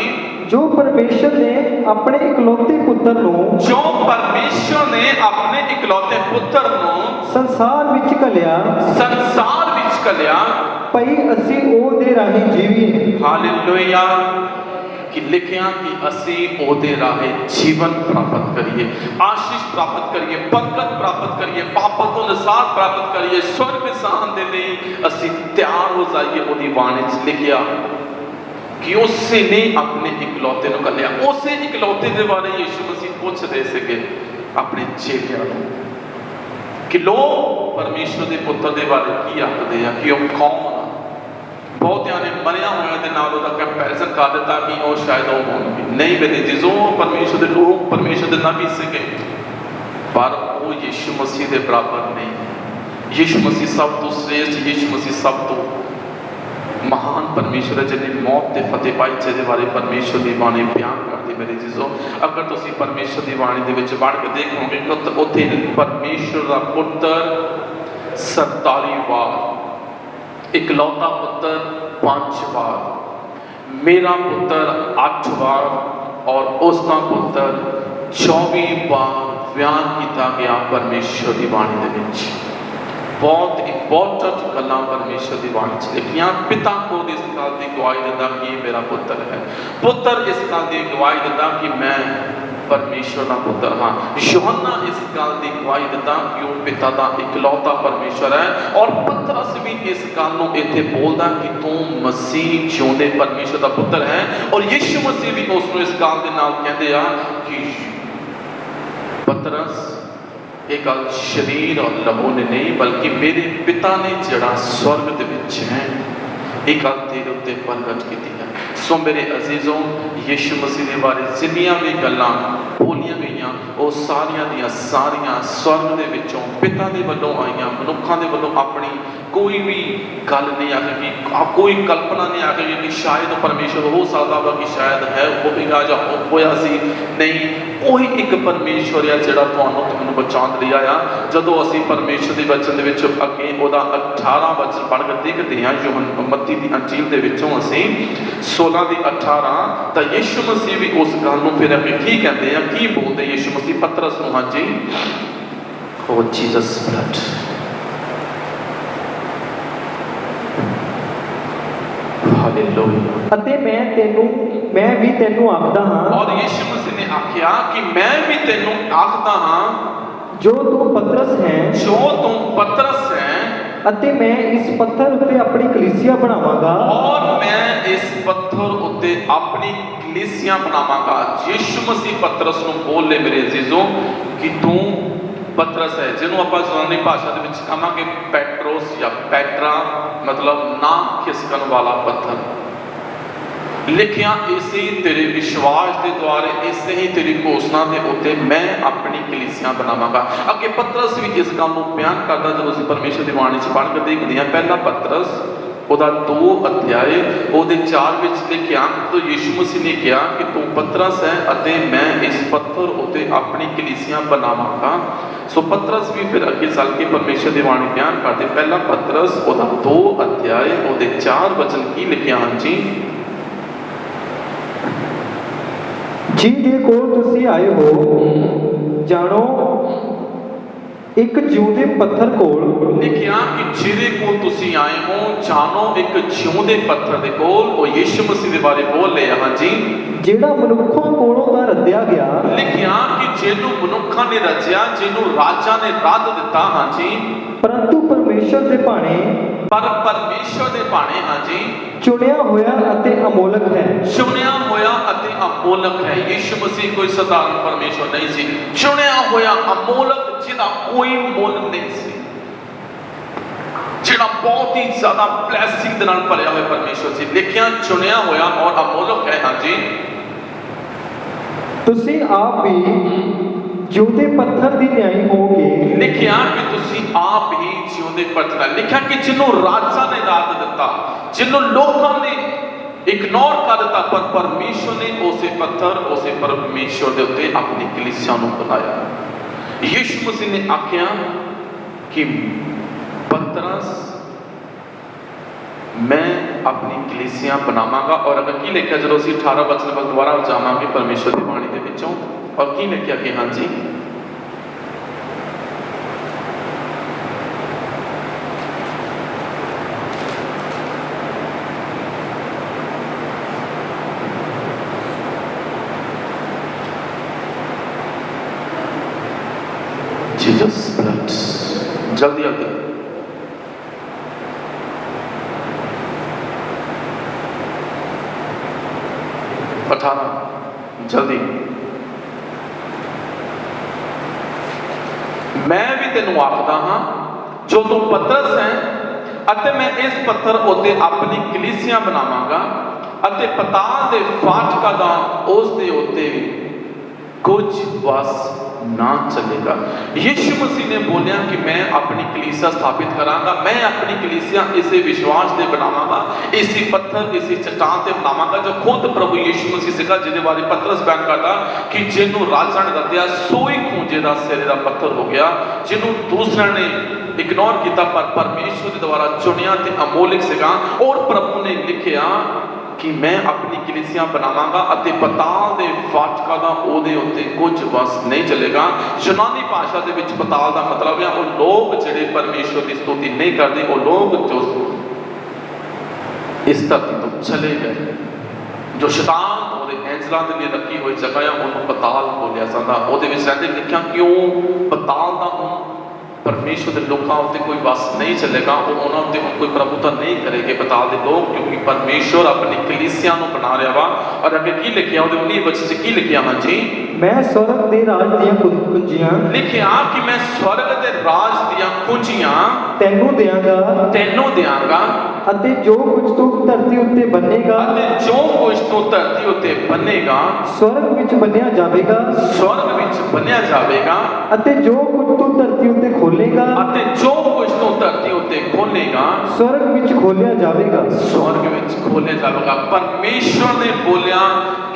जो परमेश्वर ने अपने इकलौते पुत्र ਨੂੰ जो परमेश्वर ने अपने इकलौते पुत्र ਨੂੰ ਸੰਸਾਰ ਵਿੱਚ ਘਲਿਆ संसार विच घलिया, ਭਈ ਅਸੀਂ ਉਹਦੇ ਰਾਹੀਂ ਜੀਵੀਏ। हालेलुया। कि लिखिया कि असी ओदे राहे जीवन प्राप्त करिए, आशीष प्राप्त करिए, बरकत प्राप्त करिए, पापों तो निसार प्राप्त करिए, स्वर्ग साहन दे लई असी तैयार हो जाइए। ओदी बाणी च लिखिया कि उसे ने अपने इकलौते नूं घल्लिया। उसे इकलौते दे बारे यीशु मसीह पूछ रहे थे अपने चेलियां नूं कि लो परमेश्वर दे पुत्र दे बारे की आखदे आ, कि वो कौन आ। बहुतियां ने मरिया होया दे नाल ओदा कंपैरिजन कर दिता कि वो शायद वो होणगे। नहीं मेरे जीजो, परमेश्वर दे लोग परमेश्वर दे नबी सीगे, पर वो यीशु मसीह दे बराबर नहीं। यीशु मसीह सब तो श्रेष्ठ, यीशु मसीह सब तो महान परमेश्वर है जिन्हें मौत के फतेह पाई, जिहदे बारे परमेश्वर की बाणी बयान करती। मेरे जीजो, अगर तुसीं परमेश्वर की बाणी दे विच पढ़ के देखोगे तो उत्थे परमेश्वर का पुत्र 47 बार, इकलौता पुत्र 5 बार, मेरा पुत्र 8 बार और उसका पुत्र 24 बार बयान किया गया परमेश्वर की बाणी दे विच। बहुत इंपॉर्टेंट गल्लां परमेश्वर की बाणी च लिखियां। पिता खुद इस गल की गवाही दिंदा कि मेरा पुत्र है, पुत्र इस गल की गवाही दिंदा कि मैं परमेश्वर का पुत्र हाँ। यूहन्ना इस गल की गवाही दिंदा कि वह पिता का इकलौता परमेश्वर है। और पतरस भी इस गल नूं इत्थे बोलदा कि तू मसीह जिउंदे परमेश्वर का पुत्र है। और यीशु मसीह भी उसनूं इस गल दे नाल कहंदे आ कि पतरस, ये गल शरीर और लहू ने नहीं बल्कि मेरे पिता ने जिहड़ा स्वर्ग दे विच है, ये गल तेरे उत्ते प्रगट की है। सो मेरे अजीजों, यीशु मसीह के बारे जिन्नियां भी गल्लां बोलियां गईयां वो सारियां दियां सारियां स्वर्ग दे विचों पिता दे वल्लों आईयां। मनुखां दे वल्लों अपनी कोई भी गल नहीं आखेगी, कोई कल्पना नहीं आखेगी कि शायद परमेश्वर हो सकता वा कि शायद है होगा जां होया सी। नहीं, वही एक परमेश्वर है जिहड़ा तुहानूं ते मैनूं बचाउण लई आया। जदों असीं परमेश्वर दे वचन दे विच अगे ओहदा 18 वचन पढ़ के देखदे हां, यूहन्ना मत्ती दी अंजील दे विचों असीं 16 दी 18, तां यीशु मसीह भी उस गल नूं फिर अगे की कहंदे आ, की बोलदे यीशु मसीह पतरस नूं। हां जी, ओ जीसस ब्लड, हालेलुया। ਅਤੇ मैं भी तेनू आखदा हां, और यीशु मसीह ने आख्या कि मैं भी तेनू आखदा हां, जो तू पतरस है, जो तू पतरस है, ਅਤੇ मैं इस पत्थर उत्ते अपनी कलीसिया बनावांगा, और मैं इस पत्थर उत्ते अपनी कलीसिया बनावांगा। यीशु मसीह पतरस नूं बोल ले मेरे अजीजों कि तू पतरस है, जिन्हों आप यूनानी भाषा दे विच कहांगे पेट्रोस या पेट्रा, मतलब ना खिसकन वाला पत्थर। लिखिया इसे ही तेरे विश्वास के द्वारे, इसे ही तेरी घोषणा के उत्ते मैं अपनी कलीसिया बनावांगा। अगे पतरस भी इस गल नूं बयान करदा जदों असीं परमेश्वर दी बाणी च पढ़ के देखदे हां। पहला पतरस ਉਹਦਾ 2 अध्याय ਉਹਦੇ 4 ਵਿੱਚ ਲਿਖਿਆ तो यीशु मसीह ने कहा कि तू पतरस है ਅਤੇ मैं इस पत्थर ਉੱਤੇ अपनी कलीसिया बनावांगा। सो पतरस भी फिर अगे चल के परमेश्वर ਦੀ ਬਾਣੀ ਬਿਆਨ ਕਰਦੇ। ਪਹਿਲਾ पतरस ਉਹਦਾ 2 अध्याय ਉਹਦੇ 4 वचन की लिखिया। हाँ जी, ਜਿਹਦੇ ਕੋਲ ਤੁਸੀਂ ਆਏ ਹੋ ਜਾਣੋ एक जिउंदे पत्थर कोल लिखिया कि जिहदे कोल तुसीं आए हो जानो एक जिउंदे पत्थर दे कोल। वो यीशु मसीह दे बारे बोल ले। हां जी, ਜਿਹੜਾ ਮਨੁੱਖਾਂ ਕੋਲੋਂ ਤਾਂ ਰੱਦਿਆ ਗਿਆ, लिखिया कि जिन्हों मनुखा ने रचिया, जिन्हों राजा ने रद दिता। हाँ जी, परंतु परमेश्वर ਦੇ ਭਾਣੇ पर परमेश्वर दे भाणे। हाँ जी, ਚੁਣਿਆ ਹੋਇਆ ਅਤੇ ਅਮੋਲਕ ਹੈ। चुनिया होया अते अमोलक है। यीशु मसीह कोई साधारण परमेश्वर नहीं सी, चुनिया होया अमोलक जिहदा कोई मुल नहीं सी, जिहड़ा बहुत ही ज्यादा ब्लैसिंग दे नाल भरिया होया परमेश्वर सी। लिखिया चुनिया होया और अमोलक है। हाँ जी, ਤੁਸੀਂ ਆਪ ਵੀ ਜਿਉਂਦੇ ਪੱਥਰ ਦੀ ਨਿਆਈ ਹੋਗੇ। लिखिया कि तुसी आप ही जिउंदे पत्थर है। लिखिया कि जिन्हों राजा ने राज दिता, जिन्हों लोगों ने इग्नोर कर दिता, पर परमेश्वर ने उसे पत्थर, उसे परमेश्वर दे उत्ते अपनी कलीसिया नूं बनाया। यीशु मसीह ने आख्या कि पतरस मैं अपनी कलीसियां बनावांगा। और अगर की लिखिया जो असीं 18 वचन पर दोबारा जावांगे परमेश्वर की बाणी दे विचों, और की लिखिया कि हाँ जी जीसस ब्लड, जल्दी जल्दी 18 जल्दी। मैं भी तेनों आखदा हाँ जो तू पतरस है अते मैं इस पत्थर उत्ते अपनी कलीसियां बनावांगा अते पताल दे फाटकां दा उस दे उत्ते कुछ वस ना चलेगा। यीशु मसीह ने बोलिया कि मैं अपनी कलीसिया स्थापित करांगा, मैं अपनी कलीसिया इसी विश्वास से बनावांगा, इसी पत्थर इसी चट्टान से बनावांगा। जो खुद प्रभु यीशु मसीह सिखा जिहदे बारे पतरस बयान करता कि जिन्हों राजा ने दतिया सोई खूंजे दा सिरे दा पत्थर हो गया, जिन्हों दूसरे ने इग्नोर किया पर परमेश्वर के द्वारा चुनिया ते अमोलिक सिगा। और प्रभु ने लिखिया कि मैं अपनी कलीसियां बनावांगा अते पताल दे फाटकां दा ओदे उत्ते कुछ वस नहीं चलेगा। यूनानी भाषा दे विच पताल दा मतलब है वो लोग जिहड़े परमेश्वर की स्तुति नहीं करते, वो लोग जो इस धरती तो चले गए, जो शैतान और एंजलां दे लिए रखी हुई जगह है उन्होंने पताल बोलिया जांदा। ओदे विच रहंदे लिखिया क्यों पताल दा परमेश्वर के लोगों उत्ते कोई वस नहीं चलेगा, वो उन्होंने उत्ते कोई प्रभुता नहीं करेंगे पताल के लोग, क्योंकि परमेश्वर अपनी कलीसिया को बना रहा वा। और अगे की लिखिया उहदे 19 वचन च की लिखिया हाँ जी मैं स्वर्ग दे राज दियां कुंजियां लिखिया कि मैं स्वर्ग दे राज दियां कुंजियां तैनू देंगा अते जो कुछ तू धरती उत्ते बनेगा अते जो कुछ तू धरती उत्ते बनेगा स्वर्ग विच बनिया जावेगा, स्वर्ग विच बनिया जावेगा। अते जो कुछ तू धरती उत्ते खोलेगा अते जो कुछ तू धरती उत्ते खोलेगा स्वर्ग विच खोलिया जावेगा, स्वर्ग विच खोलिया जावेगा। परमेश्वर ने बोलिया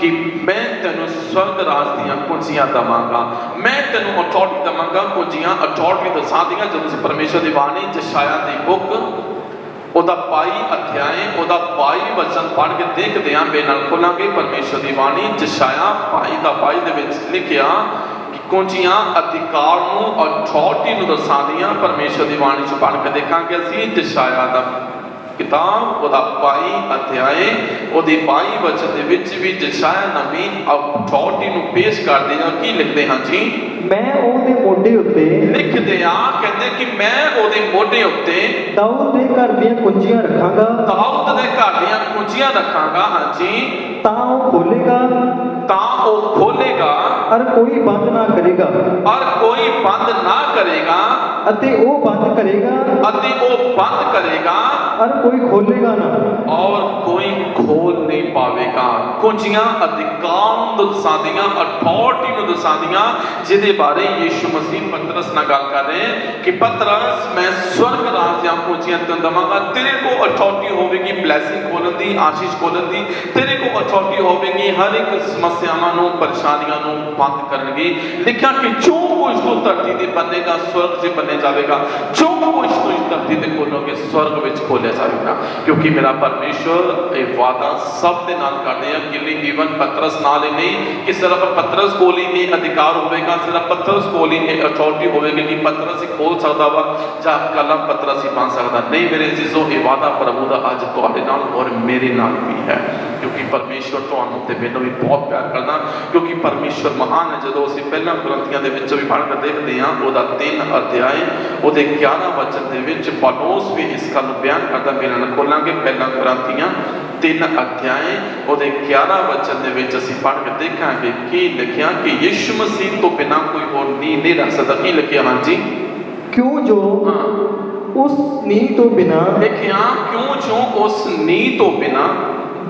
कि मैं तेनू स्वर्ग राज दियां कुंजियां दवांगा, मैं तेनू अथॉरिटी दवांगा। कुंजियां अथॉरिटी दसा दियां जदों परमेश्वर दी बाणी यशायाह दी बुक ओदा 22 अध्याय ओदा 22 वचन पढ़ के देखदे हां, बेनाल खोलांगे परमेश्वर दी बाणी यशायाह 22 दा 22 दे विच लिखिया कि कुंजियां अधिकार नूं अथॉरिटी नूं दसा दियां। परमेश्वर दी बाणी च पढ़ के देखांगे असीं यशायाह दा किताब ओदा 22 अध्याय ओदी 22 वचन दे विच भी यशायाह नबी अथॉरिटी नूं पेश करदे हां। की लिखदे हां जी मैं ओदे मोढे उत्ते लिखदे आ कहंदे कि मैं ओदे मोढे उत्ते दाऊद दे घर दियां कुंजियां रखांगा, दाऊद दे घर दियां कुंजियां रखांगा। हां जी तां ओ खोलेगा और कोई बंद ना करेगा, और कोई बंद ना करेगा अते ओ बंद करेगा और कोई खोलेगा ना, और कोई खोल नहीं पावेगा। कुंजियां अधिकार नूं दसांदियां अथॉरिटी नूं दसांदियां जिहदे बारे यीशु मसीह पतरस नाल गल कर रहे हैं कि पतरस मैं स्वर्ग राज दियां कुंजियां तैनूं दवांगा। तेरे को अथॉरिटी होवेगी ब्लैसिंग खोलन दी, आशीष खोलन दी। तेरे को अथॉरिटी होवेगी हर एक समस्यावां नूं परेशानियां नूं बंद करन दी। लिखिया कि जो कुछ तू धरती ते बनेगा स्वर्ग च बने जाएगा, जो कुछ तू इस धरती ते खोलोगे स्वर्ग विच खोलिया जाएगा। क्योंकि मेरा परमेश्वर एक वादा सब दे नाल करदे आ कि इवन पतरस नाल ही नहीं कि सिर्फ पतरस कोल ही ये अधिकार होवेगा, सिर्फ पतरस कोल ही ये अथॉरिटी होवेगी कि पतरस ही खोल सकदा वा जां कलम पतरस ही बन सकदा नहीं। मेरे अजीजों ये वादा प्रभु दा अज तुहाडे नाल और मेरे नाल भी है, क्योंकि परमेश्वर तुहानूं ते मैनूं भी बहुत प्यार करदा। क्योंकि परमेश्वर महान है। जदों असीं पहला कुरिन्थियां दे विच भी पढ़ के देखदे हां ओदा 3 अध्याय ओदे 11 वचन दे विच पौलुस भी इस गल नूं बयान करदा। मेरे नाल खोलांगे पहला कुरिन्थियां 3 अध्याय ओदे 11 वचन दे विच असीं पढ़ के देखांगे कि लिखिया कि यीशु मसीह तो बिना कोई होर नींह नहीं रख सकदा। की लिखिया हां जी क्यों जो उस नींह तो बिना लिखिया क्यों जो उस नींह तो बिना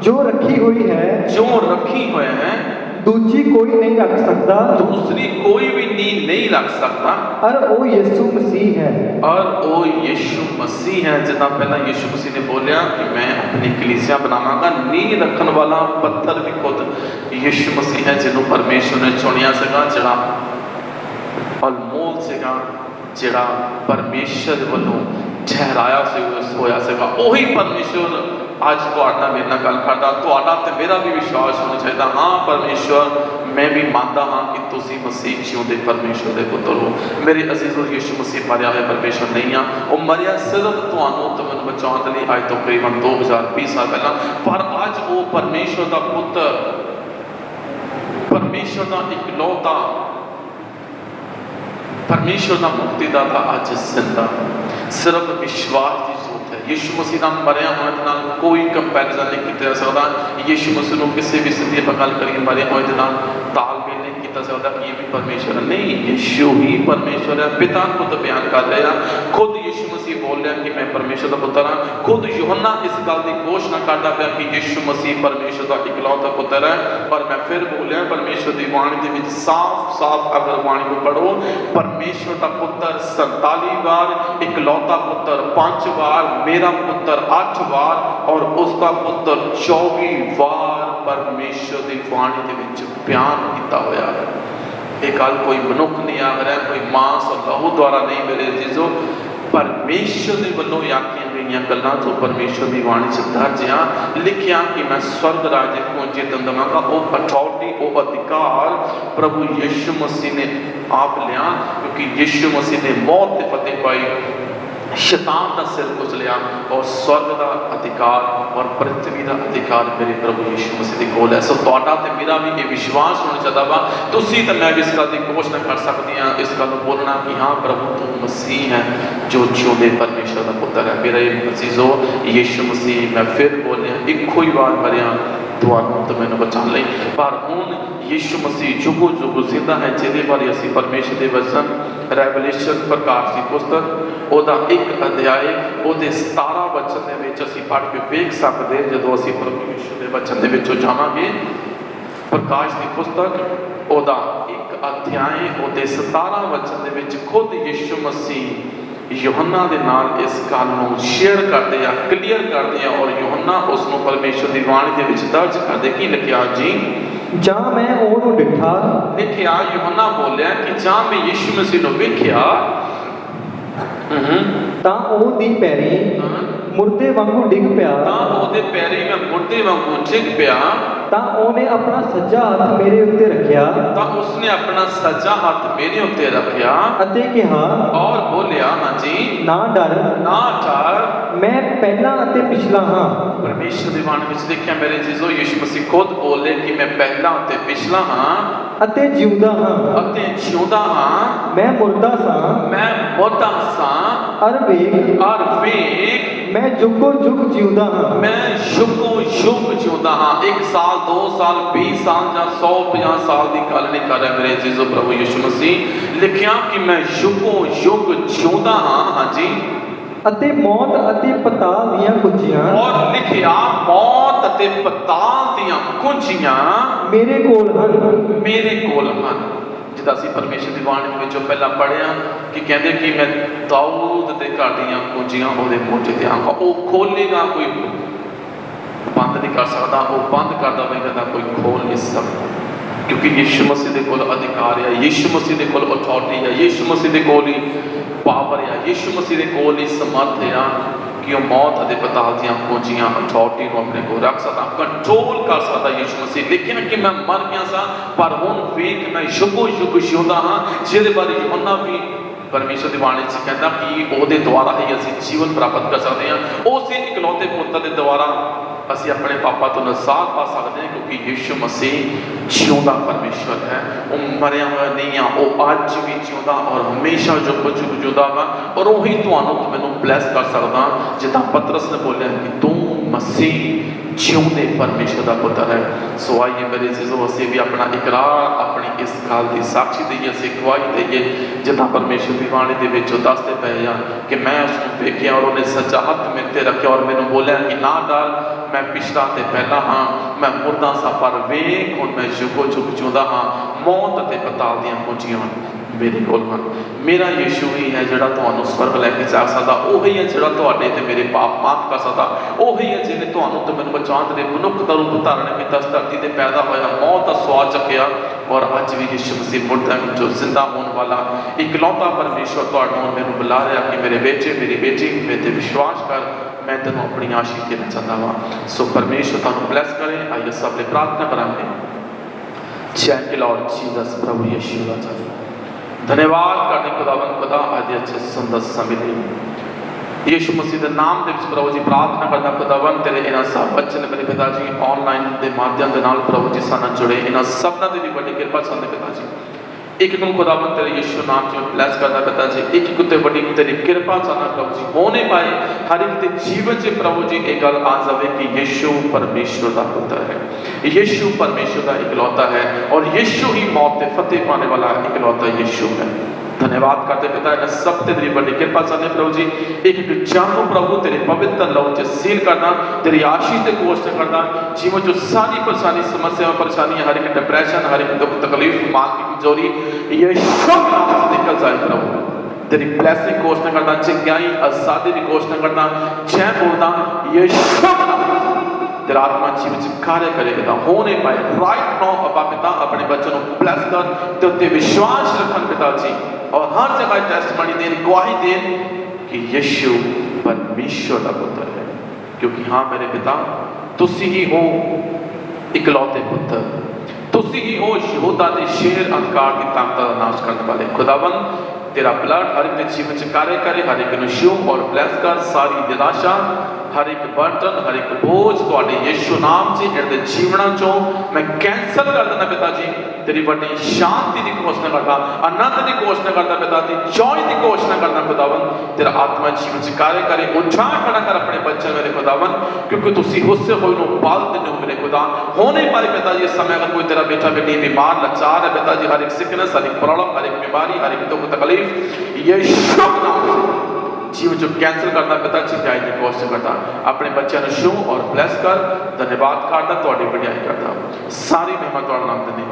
जो रखी हुई है दूसरी कोई नहीं रख सकता, दूसरी कोई भी नींह नहीं रख सकता। और वो यीशु मसीह है, और वो यीशु मसीह है। जिदा पहला यीशु मसीह ने बोलिया कि मैं अपनी कलीसिया बनावांगा, नींह रखने वाला पत्थर भी खुद यीशु मसीह है जिन्हों परमेश्वर ने चुनिया सीगा, जिहड़ा अनमोल सीगा, जिहड़ा परमेश्वर वालों ठहराया होया सीगा। वही परमेश्वर ਅੱਜ ਤੁਹਾਡਾ ਮੇਰੇ ਨਾਲ ਗੱਲ ਕਰਦਾ, ਤੁਹਾਡਾ ਤੇ ਮੇਰਾ ਵੀ ਵਿਸ਼ਵਾਸ ਹੋਣਾ ਚਾਹੀਦਾ, ਹਾਂ ਪਰਮੇਸ਼ਵਰ ਮੈਂ ਵੀ ਮੰਨਦਾ ਹਾਂ ਕਿ ਤੁਸੀਂ ਮਸੀਹ ਜਿਉਂਦੇ ਪਰਮੇਸ਼ਵਰ ਦੇ ਪੁੱਤਰ ਹੋ। ਮੇਰੇ ਅਜ਼ੀਜ਼ੋ, ਯਿਸੂ ਮਸੀਹ ਮਰਿਆ ਹੋਇਆ ਪਰਮੇਸ਼ਵਰ ਨਹੀਂ ਆ, ਉਹ ਮਰਿਆ ਸਿਰਫ ਤੁਹਾਨੂੰ ਤੇ ਮੈਨੂੰ ਬਚਾਉਣ ਦੇ ਲਈ ਅੱਜ ਤੋਂ ਕਰੀਬਨ 2020 ਸਾਲ ਪਹਿਲਾਂ। ਪਰ ਅੱਜ ਉਹ ਪਰਮੇਸ਼ਵਰ ਦਾ ਪੁੱਤਰ, ਪਰਮੇਸ਼ਵਰ ਦਾ ਇਕਲੌਤਾ, ਪਰਮੇਸ਼ਵਰ ਦਾ ਮੁਕਤੀਦਾਤਾ ਅੱਜ ਜ਼ਿੰਦਾ। ਸਿਰਫ ਵਿਸ਼ਵਾਸ ਦੀ ਜ਼ਰੂਰਤ ਹੈ। ਯਿਸੂ ਮਸੀਹ ਨਾਲ ਮਰਿਆ ਹੋਣ ਦੇ ਨਾਲ ਕੋਈ ਕੰਪੈਰੀਜ਼ਨ ਨਹੀਂ ਕੀਤਾ ਜਾ ਸਕਦਾ। ਯਿਸੂ ਮਸੀਹ ਨੂੰ ਕਿਸੇ ਵੀ ਸਿੱਧੀ ਆਪਾਂ ਗੱਲ ਕਰੀਏ ਮਰਿਆ ਹੋਏ ਦੇ ਨਾਲ ਤਾਲਮੇਲ ਨਹੀਂ ਕੀਤਾ ਸਕਦਾ ਕਿ ਇਹ ਵੀ ਪਰਮੇਸ਼ਵਰ ਨਹੀਂ, ਯਿਸੂ ਹੀ ਪਰਮੇਸ਼ਵਰ ਹੈ। ਪਿਤਾ ਖੁਦ ਬਿਆਨ ਕਰ ਰਿਹਾ, ਖੁਦ ਯਿਸੂ ਮਸੀਹ ਬੋਲ ਰਿਹਾ ਕਿ ਮੈਂ ਪਰਮੇਸ਼ਵਰ ਦਾ ਪੁੱਤਰ ਹਾਂ। ਖੁਦ ਯੋਹੰਨਾ ਇਸ ਗੱਲ ਦੀ ਘੋਸ਼ਣਾ ਕਰਦਾ ਪਿਆ ਕਿ ਯਿਸੂ ਮਸੀਹ ਪਰਮੇਸ਼ਵਰ ਦਾ ਇਕਲੌਤਾ ਪੁੱਤਰ ਹੈ। ਪਰ ਮੈਂ ਫਿਰ ਬੋਲਿਆ, ਪਰਮੇਸ਼ਵਰ ਦੀ ਬਾਣੀ ਦੇ ਵਿੱਚ ਸਾਫ਼ ਅਗਰ ਬਾਣੀ ਨੂੰ ਪੜ੍ਹੋ, ਪਰਮੇਸ਼ਵਰ ਦਾ ਪੁੱਤਰ 47 ਵਾਰ, ਇਕਲੌਤਾ ਪੁੱਤਰ 5 ਵਾਰ, ਮੇਰਾ ਪੁੱਤਰ 8 ਵਾਰ ਔਰ ਉਸ ਦਾ ਪੁੱਤਰ 24 ਵਾਰ ਪਰਮੇਸ਼ਵਰ ਦੀ ਬਾਣੀ ਦੇ ਵਿੱਚ ਬਿਆਨ ਕੀਤਾ ਹੋਇਆ ਹੈ। ਇਹ ਗੱਲ ਕੋਈ ਮਨੁੱਖ ਨਹੀਂ ਆਖ ਰਿਹਾ, ਕੋਈ ਮਾਂਸ ਔਰ ਲਹੂ ਦੁਆਰਾ ਨਹੀਂ, ਮੇਰੇ ਅਜ਼ੀਜ਼ੋ, ਪਰਮੇਸ਼ਵਰ ਦੇ ਵੱਲੋਂ ਆਖੀਆਂ ਗਈਆਂ ਗੱਲਾਂ ਜੋ ਪਰਮੇਸ਼ਵਰ ਦੀ ਬਾਣੀ 'ਚ ਦਰਜ ਆ, ਲਿਖਿਆ ਕਿ ਮੈਂ ਸਵਰਗ ਰਾਜ ਨੂੰ ਜਿੱਤਣ ਦੇਵਾਂਗਾ। ਉਹ ਅਥਾਰਟੀ, ਉਹ ਅਧਿਕਾਰ ਪ੍ਰਭੂ ਯਿਸੂ ਮਸੀਹ ਨੇ ਆਪ ਲਿਆ, ਕਿਉਂਕਿ ਯਿਸੂ ਮਸੀਹ ਨੇ ਮੌਤ ਤੇ ਫਤਿਹ ਪਾਈ, शैतान का सिर कुचलिया और स्वर्ग का अधिकार और पृथ्वी का अधिकार मेरे प्रभु यीशु मसीह के कोल है। सो तुहाडा ते मेरा भी ये विश्वास होना चाहिए वा, तुसी ते मैं भी इस गल की घोषणा कर सकती हाँ, इस गल को बोलना कि हाँ प्रभु तू मसीह है जो जिउंदे परमेश्वर का पुत्र है। मेरा ये अजीजो यीशु मसीह, मैं फिर बोलिया इको ही बार मरिया तुहानू तो मैनू बचाने लई, पर हुण यीशु मसीह जुगो जुगो जिंदा है, जिहदे बारे असीं परमेश्वर के वचन रैवलेशन प्रकाश की पुस्तक ओदा एक अध्याय ओदे 17 वचन दे विच असीं पढ़ के वेख सकते जदों असीं प्रभु यीशु के वचन दे विचों जावांगे। प्रकाश की पुस्तक ओदा एक अध्याय ओदे 17 वचन दे विच खुद यीशु मसीह यूहन्ना दे नाल इस गल नूं शेयर करदे आ, क्लीयर करदे आ और यूहन्ना उस नूं परमेश्वर दी बाणी दे विच दर्ज करदे। की लिखिया जी, जां मैं ओहनूं डिठा, लिखिया यूहन्ना बोलिया कि जां मैं यीशु मसीह नूं वेखिया तां ओहदी पैरी मुर्दे वांगू डिग पिया, तां ओहदे पैरी मैं मुर्दे वांगू डिग पिया, तां ओहने अपना सज्जा हथ मेरे उत्ते रखिया, तां उसने अपना सज्जा हाथ मेरे उत्ते रखिया अते कहा और बोलिया हां जी ना डर, ना डर, मैं पहला अते पिछला हां। परमेश्वर दी बाणी विच लिखिया मेरे जीजो, यीशु मसीह खुद बोले कि मैं पहला अते पिछला हां अते जिउंदा हां, अते जिउंदा हां, मैं मुर्दा सां, मैं मुर्दा सां अर वेख मैं जुगो जुग जिउंदा हां, मैं जुगो जुग जिउंदा हां। 1 साल 2 साल 20 साल या 150 साल की गल नहीं कर रहा मेरे जीजो प्रभु यीशु मसीह, लिखिया कि मैं जुगो जुग जिउंदा हां। हाँ जी, अते मौत अते पताल दियां कुंजियां, और लिखिया मौत अते पताल दियां कुंजियां मेरे कोल हन, मेरे कोल हन। जिदा असीं परमेश्वर की बाणी विचों पहला पढ़िया कि कहते कि मैं दाऊद दे घर दियां कुंजियां ओहदे मोढे ते आंगा, वो खोलेगा कोई बंद नहीं कर सकता, वो बंद कर देगा कोई खोल नहीं सकता, क्योंकि यीशु मसीह दे कोल अधिकार है, यीशु मसीह दे कोल अथॉरिटी है, यीशु मसीह दे कोल ही पावर है, यीशु मसीह दे कोल ही समर्थ है कि वह मौत अते पताल दियां कुंजियां अथॉरिटी को अपने को रख सकता, कंट्रोल कर सकता यीशु मसीह। लेकिन कि मैं मर गया सा पर हुण वेख मैं युगो युग जिउंदा हां, जिहदे बारे यूहन्ना भी परमेश्वर की बाणी च कहता कि ਉਹਦੇ द्वारा ही असीं जीवन प्राप्त कर सकते हैं। उस इकलौते पुत्र के द्वारा असीं अपने पापा तो निजात पा सकते हैं, क्योंकि यीशु मसीह जिउंदा परमेश्वर है, वो मरिया हुआ नहीं है, वो अज भी जिउंदा और हमेशा जुग जुग जिउंदा वा। और उही तुहानूं ते मैनूं ब्लैस कर सकदा, जिद्दां पतरस ने बोलिया कि तू मसीह जिउंदे परमेश्वर का पुत्र है। सो आइए मेरे जीजो असीं भी अपना इकरार अपनी इस गल की साक्षी दईए, असीं गवाही दईए जिद्दां परमेश्वर की बाणी दे विच दसदे पए आ कि मैं उसनूं वेखिया और उन्हें सज्जा हथ मेरे ते रखिया और मैनूं बोलिया कि ना डर, मैं पिछला ते पहला हाँ, मैं मुर्दा सा पर वेख हुण मैं जुगो जुग जिउंदा हाँ, मौत अते पताल दियां कुंजियां मेरे कोल ਹਨ। मेरा यीशु ही है जिहड़ा तुहानूं स्वर्ग लैके जा सकदा, ਉਹੀ है जिहड़ा तुहाडे ते मेरे पाप माफ कर सकदा, ਉਹੀ है जिहने तुहानूं ते मैनूं बचाउण दे मनुੱਖ ਦਾ रूप धारण ਕੀਤਾ, इस धरती ते पैदा होया, मौत ਦਾ स्वाद चखिया और अज भी यीशु मसीह मुर्दा विचों जिंदा होने वाला इकलौता परमेश्वर तुहानूं मैनूं बुला रहा कि मेरे बेटे मेरी बेटी मेरे ते विश्वास कर, मैं तेनों अपनी आशीष देना चाहता हाँ। सो परमेश्वर तुहानूं ब्लैस करे। आइए सब ने प्रार्थना करांगे। थैंक यू लॉर्ड जीसस, प्रभु यीशु राजा धन्यवाद करने खुदावन खुदा आज अच्छे सुंदर समय लिए यीशु मसीह के नाम के प्रभु जी प्रार्थना करना खुदावन तेरे इन्हां सब बच्चे ने मेरे पिता जी ऑनलाइन के माध्यम के नाल प्रभु जी साथ जुड़े, इन्हां सबना दी बड़ी कृपा साडे पिता जी एक एक खुदावन तेरे यीशु नाम च ब्लैस करना पिता जी, एक एक उत्ते बड़ी तेरी कृपा साडा प्रभु जी हो नहीं पाए हर एक के जीवन से प्रभु जी एक गल आ जाए कि यीशु परमेश्वर का पुत्र है, यीशु परमेश्वर का इकलौता है और यीशु ही मौत से फतेह पाने वाला इकलौता यीशु है। धन्यवाद करते पिता इन सब तेरी बड़ी कृपा सामने प्रभु जी एक एक जानू प्रभु तेरे पवित्र लहू च सील करना, तेरी आशीष से घोषणा करना, जीवन जो सारी परेशानी समस्या परेशानी हर एक डिप्रेशन हर एक दुख तकलीफ मां की कमजोरी यीशु नाम से निकल जाए प्रभु, तेरी ब्लेसिंग घोषणा करना, चंगाई आजादी की घोषणा करना, जय बोलना यीशु तेरा आत्मा जीवन से कार्य करेगा हो नहीं पाए राइट नाउ अब्बा पिता अपने बच्चों को ब्लेस कर ते उत्ते विश्वास रखन पिता जी और हर जगह टेस्टमनी देन गवाही देन कि यीशु परमेश्वर का पुत्र है, क्योंकि हाँ मेरे पिता तुसी ही हो इकलौते पुत्र, तुसी ही हो यहूदा दे शेर अंधकार की ताकत का नाश करने वाले खुदावन तेरा ब्लड हर एक जीवन से कार्य करे, हर एक नशू और ब्लेस कर सारी निराशा हर एक बर्तन हर एक बोझ तुहाडे यीशु नाम से इनके जीवना चों मैं कैंसल कर देना पिता जी, तेरी बड़ी शांति की घोषणा करता, आनंद की घोषणा करता पिता जी, जॉय की घोषणा करना खुदावन तेरा आत्मा जीवन से कार्य करे, उछाल खड़ा कर अपने बच्चे मेरे खुदावन, क्योंकि तुसी उससे होए नो पाल देने हो मेरे खुदा हो नहीं पाए पिता जी। इस समय अगर कोई तेरा बेटा बेटी बीमार लाचार है पिता जी, हर एक सिकनेस हर एक प्रॉब्लम हर एक बीमारी हर एक दुख तकलीफ यीशु नाम से जीवन जो कैंसिल करता पिता चिंगाई की घोषणा करता, अपने बच्चों को शू और ब्लेस कर, धन्यवाद करता तुहाडी वडियाई करता, सारी महिमा तुहाडे नाम ते नहीं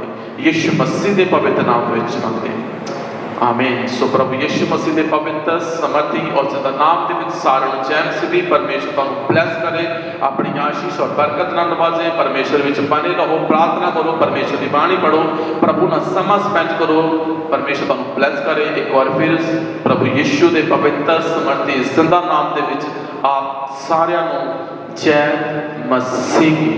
यीशु मसीह के पवित्र नाम में मंगते हैं आमीन। सो प्रभु यीशु मसीह के पवित्र समर्थी और जिंदा नाम के विच सारे चैन सिद्धि परमेश्वर तुहानूं ब्लेस करे, अपनी आशीष और बरकत नाल नवाजे, परमेश्वर विच बने रहो, प्रार्थना करो, परमेश्वर की बाणी पढ़ो, प्रभु नाल समा स्पेंड करो, परमेश्वर तुहानूं ब्लेस करे। एक और फिर प्रभु यीशु के पवित्र समर्थी जिंदा नाम के विच आप सारिਆਂ ਨੂੰ जय मसीह की।